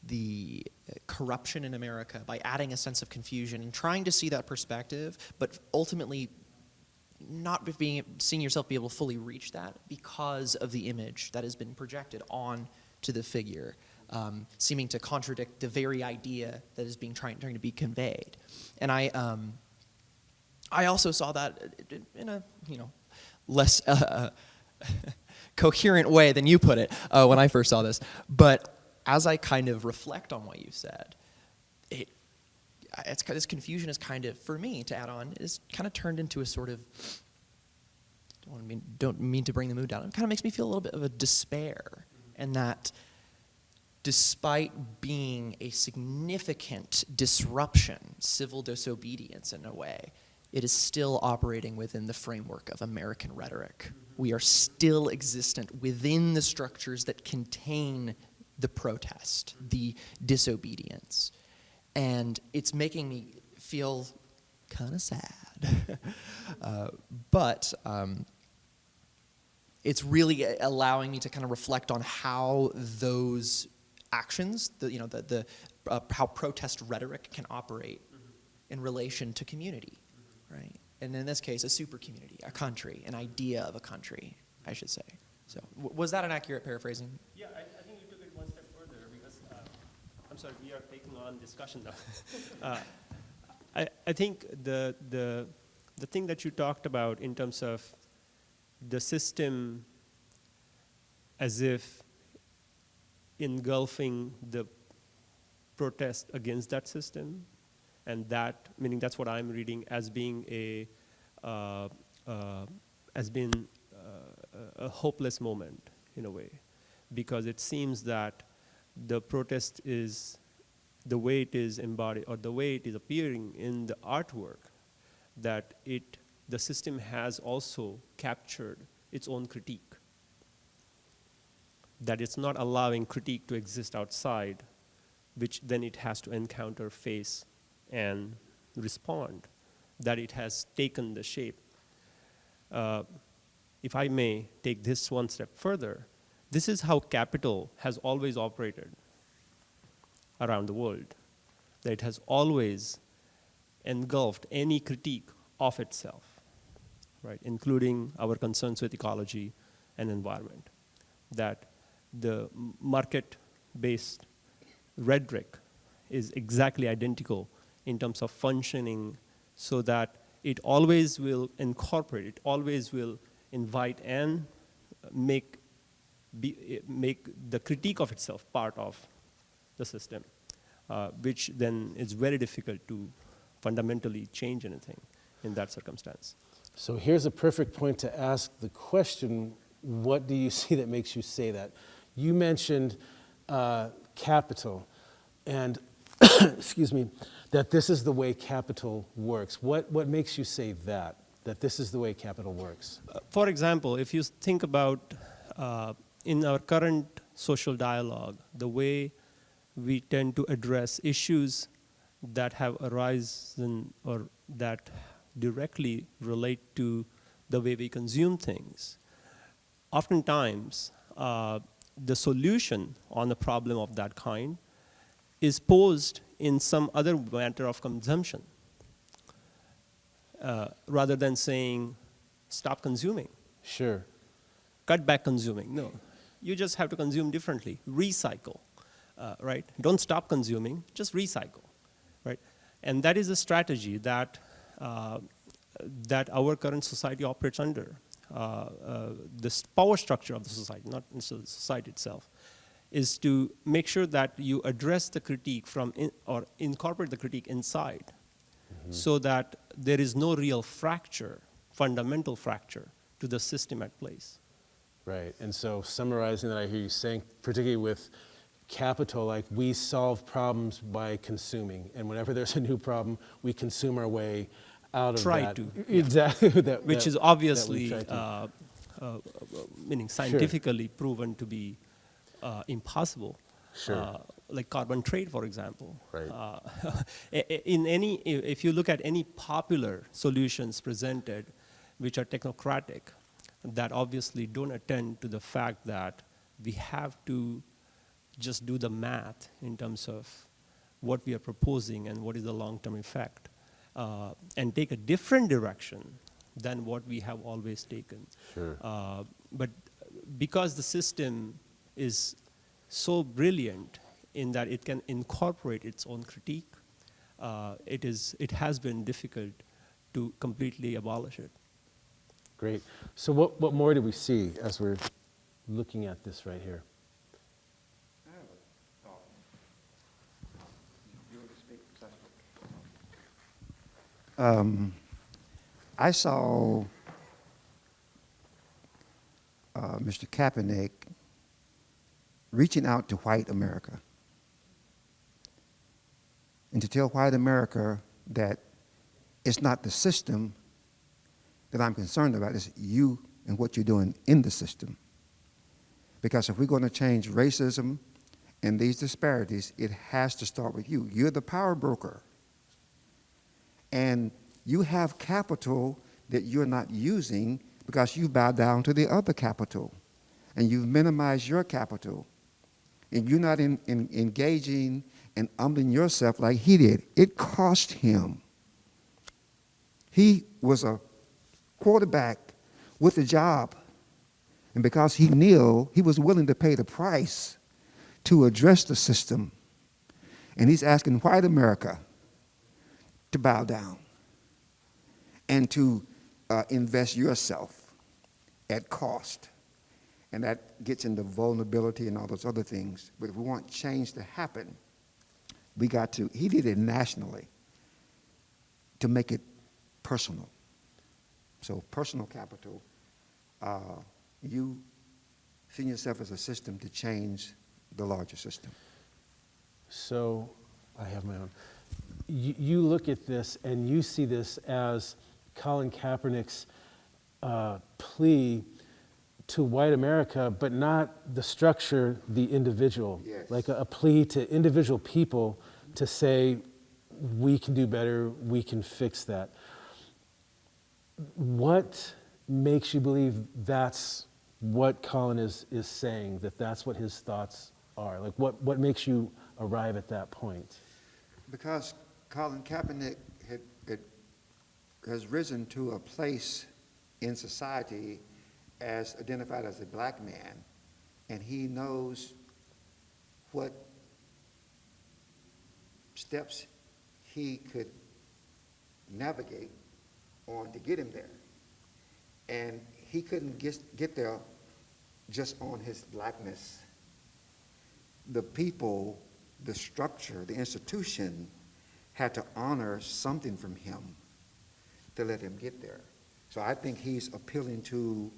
the corruption in America by adding a sense of confusion and trying to see that perspective, but ultimately not seeing yourself be able to fully reach that because of the image that has been projected on to the figure, seeming to contradict the very idea that is being trying to be conveyed. And I also saw that in a less coherent way than you put it when I first saw this. But as I kind of reflect on what you said, this confusion is kind of, for me to add on, is kind of turned into a sort of, don't mean to bring the mood down, it kind of makes me feel a little bit of a despair. And that despite being a significant disruption, civil disobedience in a way, it is still operating within the framework of American rhetoric. We are still existent within the structures that contain the protest, the disobedience. And it's making me feel kind of sad. But it's really allowing me to kind of reflect on how those actions, how protest rhetoric can operate in relation to community, right? And in this case, a super community, a country, an idea of a country, I should say. So was that an accurate paraphrasing? Yeah, I think you took it one step further because, I'm sorry, we are taking on discussion now. I think the thing that you talked about in terms of the system as if engulfing the protest against that system, and that, meaning that's what I'm reading as being a hopeless moment in a way, because it seems that the protest is the way it is embodied or the way it is appearing in the artwork, that the system has also captured its own critique, that it's not allowing critique to exist outside, which then it has to encounter, face, and respond, that it has taken the shape. If I may take this one step further, this is how capital has always operated around the world, that it has always engulfed any critique of itself, right, including our concerns with ecology and environment, that the market-based rhetoric is exactly identical in terms of functioning, so that it always will incorporate, it always will invite and make the critique of itself part of the system, which then is very difficult to fundamentally change anything in that circumstance. So here's a perfect point to ask the question, what do you see that makes you say that? You mentioned capital, and excuse me, that this is the way capital works. What makes you say that this is the way capital works? For example, if you think about in our current social dialogue, the way we tend to address issues that have arisen or that directly relate to the way we consume things, oftentimes the solution on a problem of that kind is posed in some other matter of consumption, rather than saying, stop consuming. Sure. Cut back consuming. No, you just have to consume differently. Recycle, right? Don't stop consuming, just recycle, right? And that is a strategy that that our current society operates under. This power structure of the society, not necessarily the society itself, is to make sure that you address the critique or incorporate the critique inside, so that there is no real fracture, fundamental fracture to the system at place. Right, and so summarizing that, I hear you saying, particularly with capital, like we solve problems by consuming, and whenever there's a new problem, we consume our way out of that. Exactly. Which is obviously, meaning scientifically proven to be impossible. Sure. Like carbon trade, for example. Right. If you look at any popular solutions presented, which are technocratic, that obviously don't attend to the fact that we have to just do the math in terms of what we are proposing and what is the long-term effect, and take a different direction than what we have always taken. Sure. But because the system is so brilliant in that it can incorporate its own critique, it has been difficult to completely abolish it. Great. So what more do we see as we're looking at this right here? I have a thought. You want to speak? I saw Mr. Kaepernick reaching out to white America and to tell white America that it's not the system that I'm concerned about, it's you and what you're doing in the system. Because if we're going to change racism and these disparities, it has to start with you. You're the power broker. And you have capital that you're not using because you bow down to the other capital. And you've minimized your capital. And you're not engaging and humbling yourself like he did. It cost him. He was a quarterback with a job. And because he kneeled, he was willing to pay the price to address the system. And he's asking white America to bow down and to invest yourself at cost. And that gets into vulnerability and all those other things. But if we want change to happen, we got to, he did it nationally to make it personal. So personal capital, you see yourself as a system to change the larger system. So I have my own. You look at this and you see this as Colin Kaepernick's plea to white America, but not the structure, the individual. Yes. Like a plea to individual people to say, we can do better, we can fix that. What makes you believe that's what Colin is saying, that that's what his thoughts are? Like what makes you arrive at that point? Because Colin Kaepernick has risen to a place in society as identified as a black man, and he knows what steps he could navigate on to get him there. And he couldn't get there just on his blackness. The people, the structure, the institution had to honor something from him to let him get there. So I think he's appealing to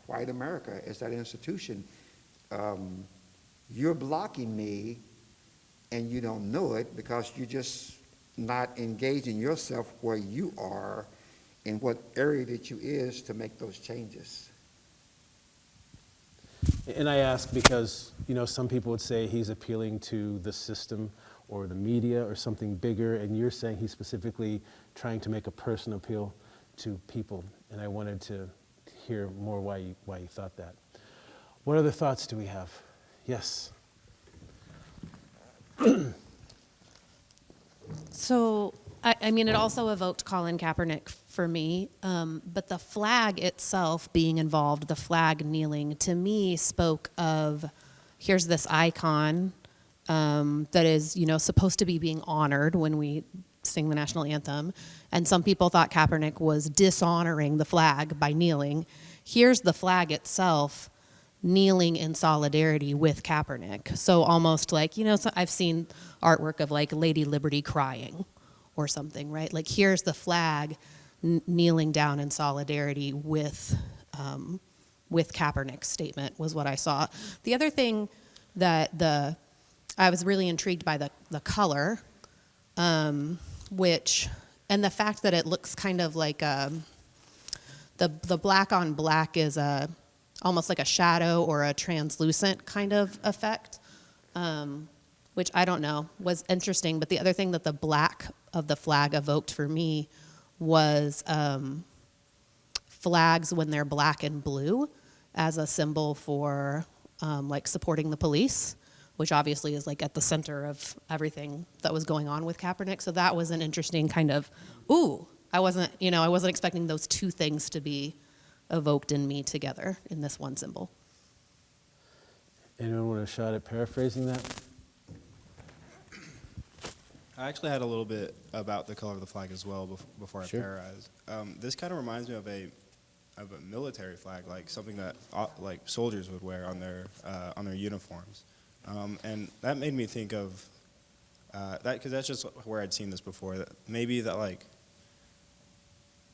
white America as that institution. You're blocking me and you don't know it because you're just not engaging yourself where you are in what area that you is to make those changes. And I ask because, some people would say he's appealing to the system or the media or something bigger, and you're saying he's specifically trying to make a personal appeal to people. And I wanted to hear more why you thought that. What other thoughts do we have? Yes. So, I mean, it also evoked Colin Kaepernick for me, but the flag itself being involved, the flag kneeling, to me spoke of, here's this icon that is, supposed to be being honored when we sing the national anthem, and some people thought Kaepernick was dishonoring the flag by kneeling. Here's the flag itself kneeling in solidarity with Kaepernick. So almost like, so I've seen artwork of like Lady Liberty crying or something, right? Like here's the flag kneeling down in solidarity with Kaepernick's statement was what I saw. The other thing that I was really intrigued by the color, which, and the fact that it looks kind of like the black on black is almost like a shadow or a translucent kind of effect, which I don't know, was interesting. But the other thing that the black of the flag evoked for me was flags when they're black and blue as a symbol for like supporting the police, which obviously is like at the center of everything that was going on with Kaepernick. So that was an interesting kind of, I wasn't expecting those two things to be evoked in me together in this one symbol. Anyone want a shot at paraphrasing that? I actually had a little bit about the color of the flag as well before I Sure. paraphrase. This kind of reminds me of a military flag, like something that like soldiers would wear on their uniforms, and that made me think of that because that's just where I'd seen this before. That maybe that like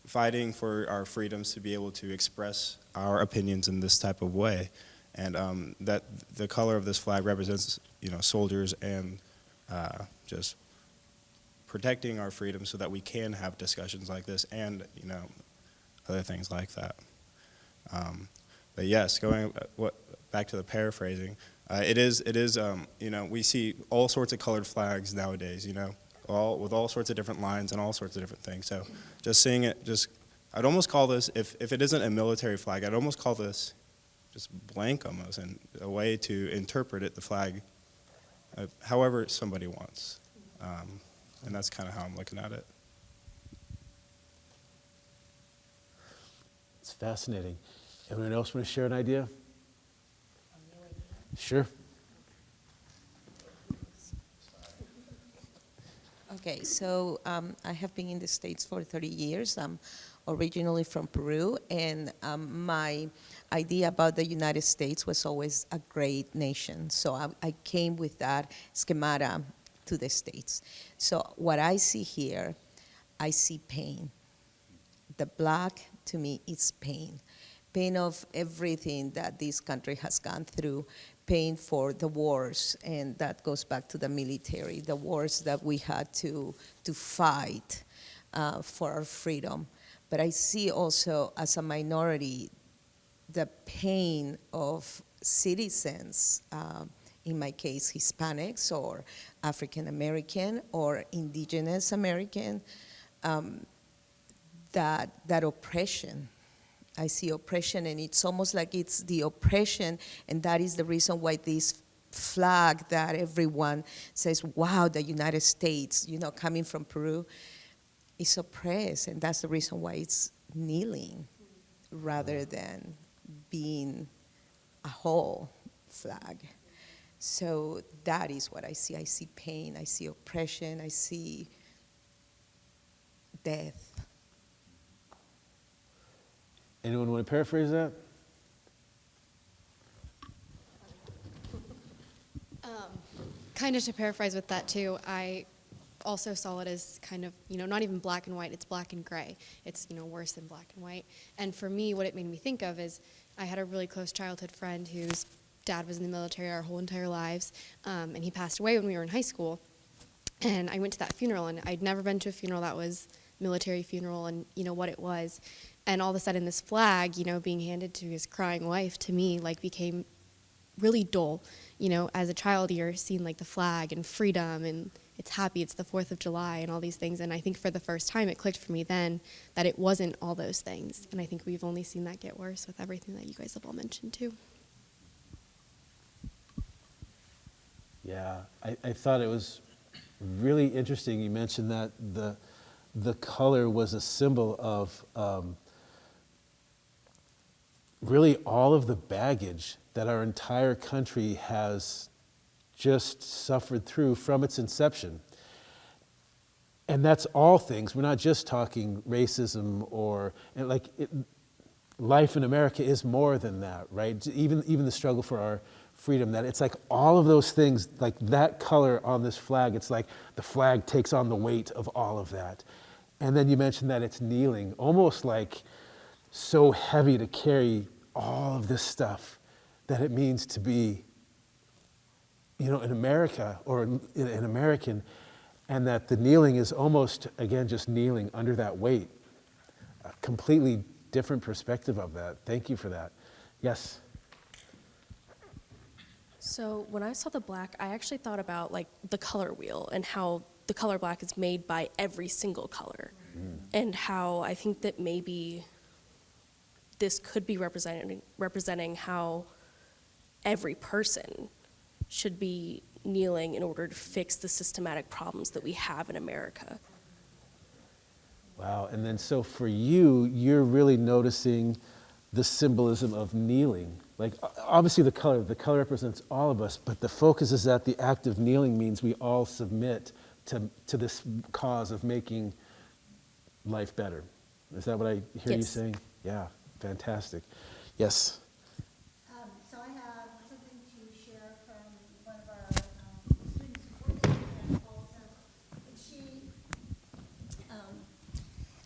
fighting for our freedoms to be able to express our opinions in this type of way, and that the color of this flag represents soldiers and just protecting our freedom so that we can have discussions like this and other things like that. But yes, going back to the paraphrasing, It is, you know, we see all sorts of colored flags nowadays, you know, with all sorts of different lines and all sorts of different things. So just seeing it, I'd almost call this, if it isn't a military flag, I'd almost call this just blank almost, and a way to interpret it, the flag, however somebody wants. And that's kind of how I'm looking at it. It's fascinating. Anyone else want to share an idea? Sure. Okay, so I have been in the States for 30 years. I'm originally from Peru, and my idea about the United States was always a great nation. So I came with that schemata to the States. So what I see here, I see pain. The black, to me, is pain. Pain of everything that this country has gone through, pain for the wars, and that goes back to the military, the wars that we had to fight for our freedom. But I see also, as a minority, the pain of citizens, in my case, Hispanics or African American or Indigenous American, that oppression. I see oppression, and it's almost like it's the oppression, and that is the reason why this flag that everyone says, wow, the United States, you know, coming from Peru, is oppressed, and that's the reason why it's kneeling rather than being a whole flag. So that is what I see. I see pain, I see oppression, I see death. Anyone want to paraphrase that? Kind of to paraphrase with that too, I also saw it as kind of, you know, not even black and white, it's black and gray. It's, you know, worse than black and white. And for me, what it made me think of is I had a really close childhood friend whose dad was in the military our whole entire lives, and he passed away when we were in high school. And I went to that funeral, and I'd never been to a funeral that was military funeral and, you know, what it was. And all of a sudden this flag, you know, being handed to his crying wife, to me, like, became really dull. You know, as a child, you're seeing, like, the flag and freedom, and it's happy, it's the 4th of July and all these things. And I think for the first time it clicked for me then that it wasn't all those things. And I think we've only seen that get worse with everything that you guys have all mentioned too. Yeah, I thought it was really interesting you mentioned that the color was a symbol of really all of the baggage that our entire country has just suffered through from its inception. And that's all things. We're not just talking racism or, and like, life in America is more than that, right? Even the struggle for our freedom, that it's like all of those things, like that color on this flag, it's like the flag takes on the weight of all of that. And then you mentioned that it's kneeling, almost like so heavy to carry all of this stuff that it means to be, you know, in America or an American, and that the kneeling is almost, again, just kneeling under that weight. A completely different perspective of that. Thank you for that. Yes? So when I saw the black, I actually thought about like the color wheel and how the color black is made by every single color, and how I think that maybe this could be representing how every person should be kneeling in order to fix the systematic problems that we have in America. Wow, and then so for you, you're really noticing the symbolism of kneeling. Like, obviously the color represents all of us, but the focus is that the act of kneeling means we all submit to this cause of making life better. Is that what I hear you Yes. saying? Yeah, fantastic. Yes? So I have something to share from one of our students who works here,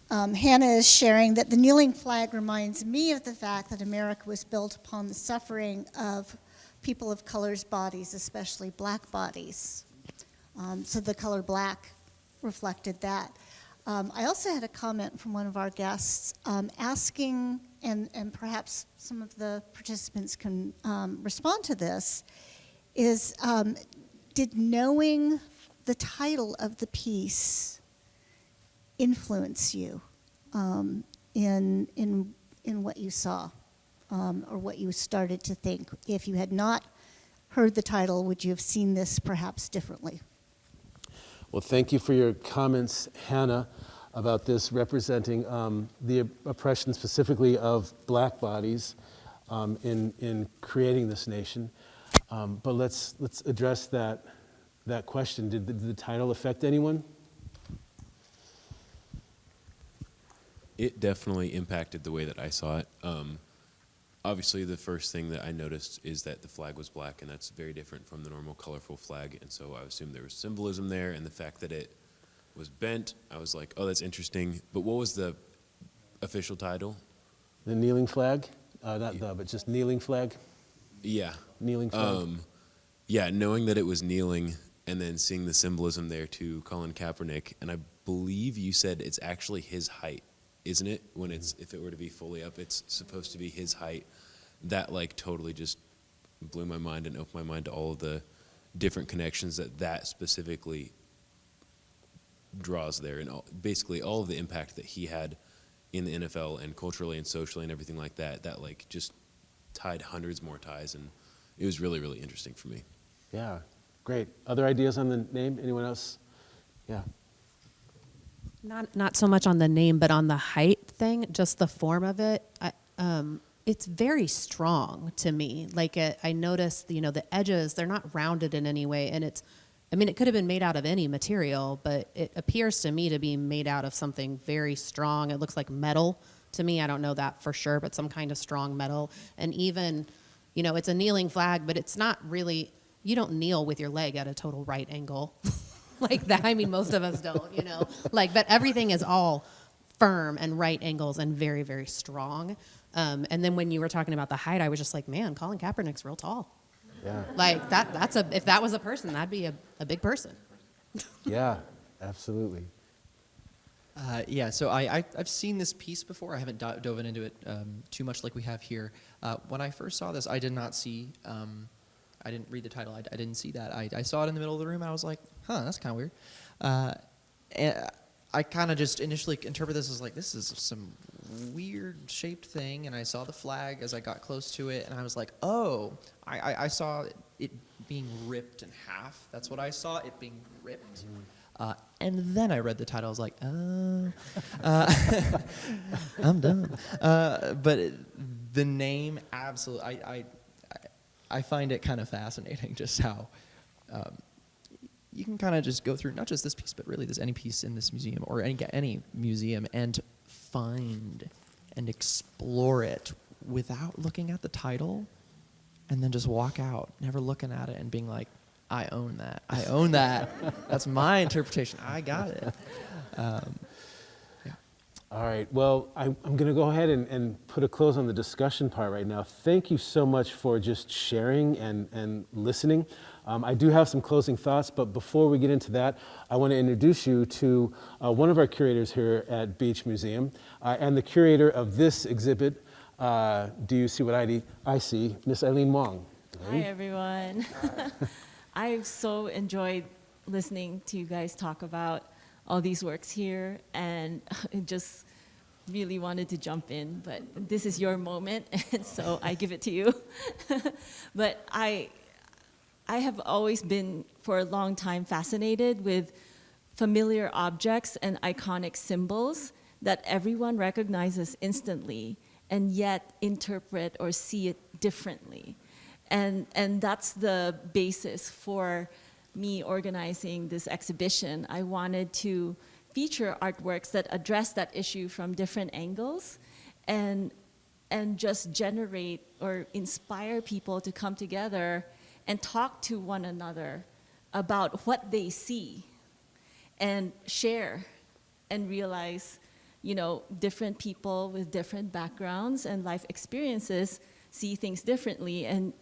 Hannah. Hannah is sharing that the kneeling flag reminds me of the fact that America was built upon the suffering of people of color's bodies, especially black bodies. So the color black reflected that. I also had a comment from one of our guests asking, and perhaps some of the participants can respond to this, is, did knowing the title of the piece influence you in what you saw or what you started to think? If you had not heard the title, would you have seen this perhaps differently? Well, thank you for your comments, Hannah, about this representing the oppression specifically of black bodies in creating this nation. But let's address that question. Did the title affect anyone? It definitely impacted the way that I saw it. Obviously, the first thing that I noticed is that the flag was black, and that's very different from the normal colorful flag. And so I assumed there was symbolism there, and the fact that it was bent, I was like, oh, that's interesting. But what was the official title? The kneeling flag? But just kneeling flag? Yeah. Kneeling flag. Yeah, knowing that it was kneeling and then seeing the symbolism there to Colin Kaepernick, and I believe you said it's actually his height, isn't it? When if it were to be fully up, it's supposed to be his height. That like totally just blew my mind and opened my mind to all of the different connections that specifically draws there, and basically all of the impact that he had in the NFL and culturally and socially and everything like that. That like just tied hundreds more ties, and it was really, really interesting for me. Yeah, great. Other ideas on the name? Anyone else? Yeah. Not so much on the name, but on the height thing, just the form of it. It's very strong to me. Like I noticed, the edges, they're not rounded in any way, and it could have been made out of any material, but it appears to me to be made out of something very strong. It looks like metal to me. I don't know that for sure, but some kind of strong metal. And even, it's a kneeling flag, but it's not really, you don't kneel with your leg at a total right angle. Like that. Most of us don't, but everything is all firm and right angles and very, very strong. And then when you were talking about the height, I was just like, man, Colin Kaepernick's real tall. Yeah. Like if that was a person, that'd be a big person. Yeah, absolutely. So I've seen this piece before. I haven't dove into it too much like we have here. When I first saw this, I did not see, I didn't read the title. I didn't see that. I saw it in the middle of the room, and I was like, huh, that's kind of weird. And I kind of just initially interpreted this as like, this is some weird shaped thing, and I saw the flag as I got close to it, and I was like, oh, I saw it being ripped in half. That's what I saw, it being ripped. And then I read the title. I was like, oh, I'm done. But the name, absolutely, I find it kind of fascinating just how you can kind of just go through not just this piece, but really there's any piece in this museum or any museum and find and explore it without looking at the title, and then just walk out, never looking at it and being like, I own that. I own that. That's my interpretation. I got it. Yeah. All right, well, I'm going to go ahead and put a close on the discussion part right now. Thank you so much for just sharing and listening. I do have some closing thoughts, but before we get into that, I want to introduce you to one of our curators here at Beach Museum and the curator of this exhibit, Do You See What I See, Miss Eileen Wong. Hi, everyone. I've so enjoyed listening to you guys talk about all these works here, and just really wanted to jump in, but this is your moment, and so I give it to you. But I have always been, for a long time, fascinated with familiar objects and iconic symbols that everyone recognizes instantly, and yet interpret or see it differently. And that's the basis for me organizing this exhibition. I wanted to feature artworks that address that issue from different angles and just generate or inspire people to come together and talk to one another about what they see and share and realize, different people with different backgrounds and life experiences see things differently, and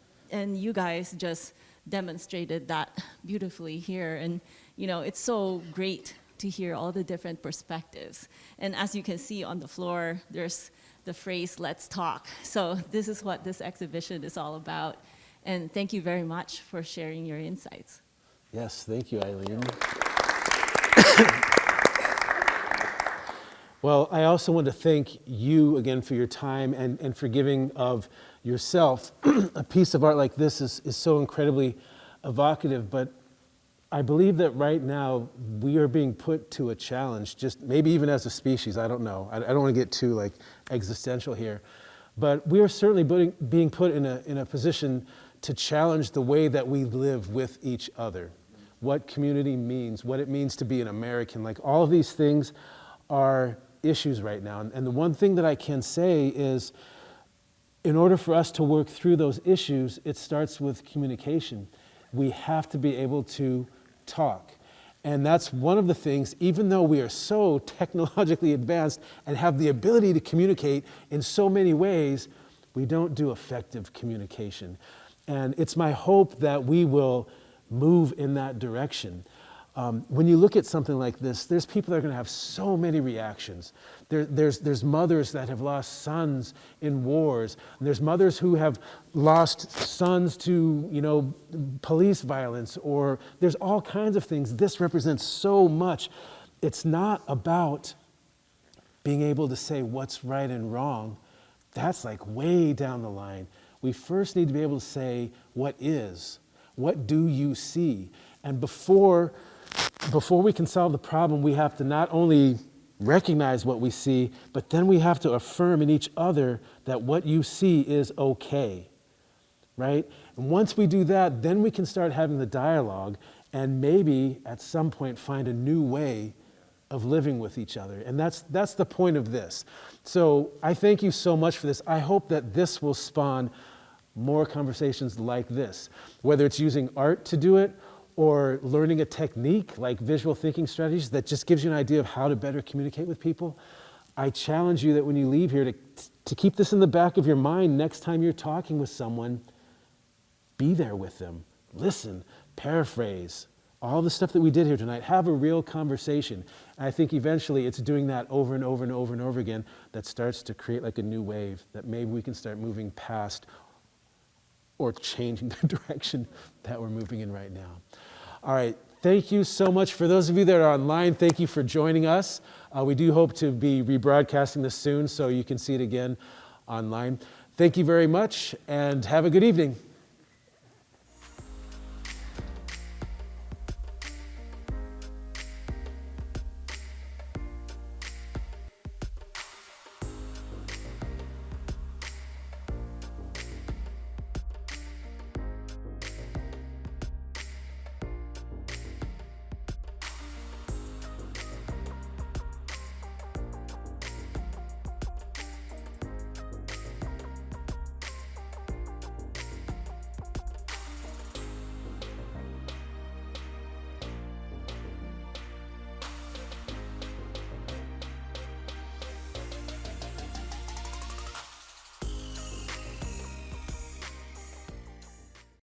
you guys just demonstrated that beautifully here. And it's so great to hear all the different perspectives. And as you can see on the floor, there's the phrase, let's talk. So this is what this exhibition is all about. And thank you very much for sharing your insights. Yes, thank you, Eileen. Well, I also want to thank you again for your time and for giving of yourself. A piece of art like this is so incredibly evocative, but I believe that right now we are being put to a challenge, just maybe even as a species, I don't know. I don't want to get too like existential here, but we are certainly being put in a position to challenge the way that we live with each other, what community means, what it means to be an American. Like all of these things are issues right now. And the one thing that I can say is, in order for us to work through those issues, it starts with communication. We have to be able to talk. And that's one of the things, even though we are so technologically advanced and have the ability to communicate in so many ways, we don't do effective communication. And it's my hope that we will move in that direction. When you look at something like this, there's people that are going to have so many reactions. There's mothers that have lost sons in wars. And there's mothers who have lost sons to, police violence, or there's all kinds of things. This represents so much. It's not about being able to say what's right and wrong. That's like way down the line. We first need to be able to say what is. What do you see? And before we can solve the problem, we have to not only recognize what we see, but then we have to affirm in each other that what you see is okay, right? And once we do that, then we can start having the dialogue and maybe at some point find a new way of living with each other. And that's the point of this. So I thank you so much for this. I hope that this will spawn more conversations like this, whether it's using art to do it or learning a technique like visual thinking strategies that just gives you an idea of how to better communicate with people. I challenge you that when you leave here to keep this in the back of your mind next time you're talking with someone, be there with them, listen, paraphrase, all the stuff that we did here tonight, have a real conversation. And I think eventually it's doing that over and over and over and over again that starts to create like a new wave that maybe we can start moving past or changing the direction that we're moving in right now. All right, thank you so much. For those of you that are online, thank you for joining us. We do hope to be rebroadcasting this soon so you can see it again online. Thank you very much and have a good evening.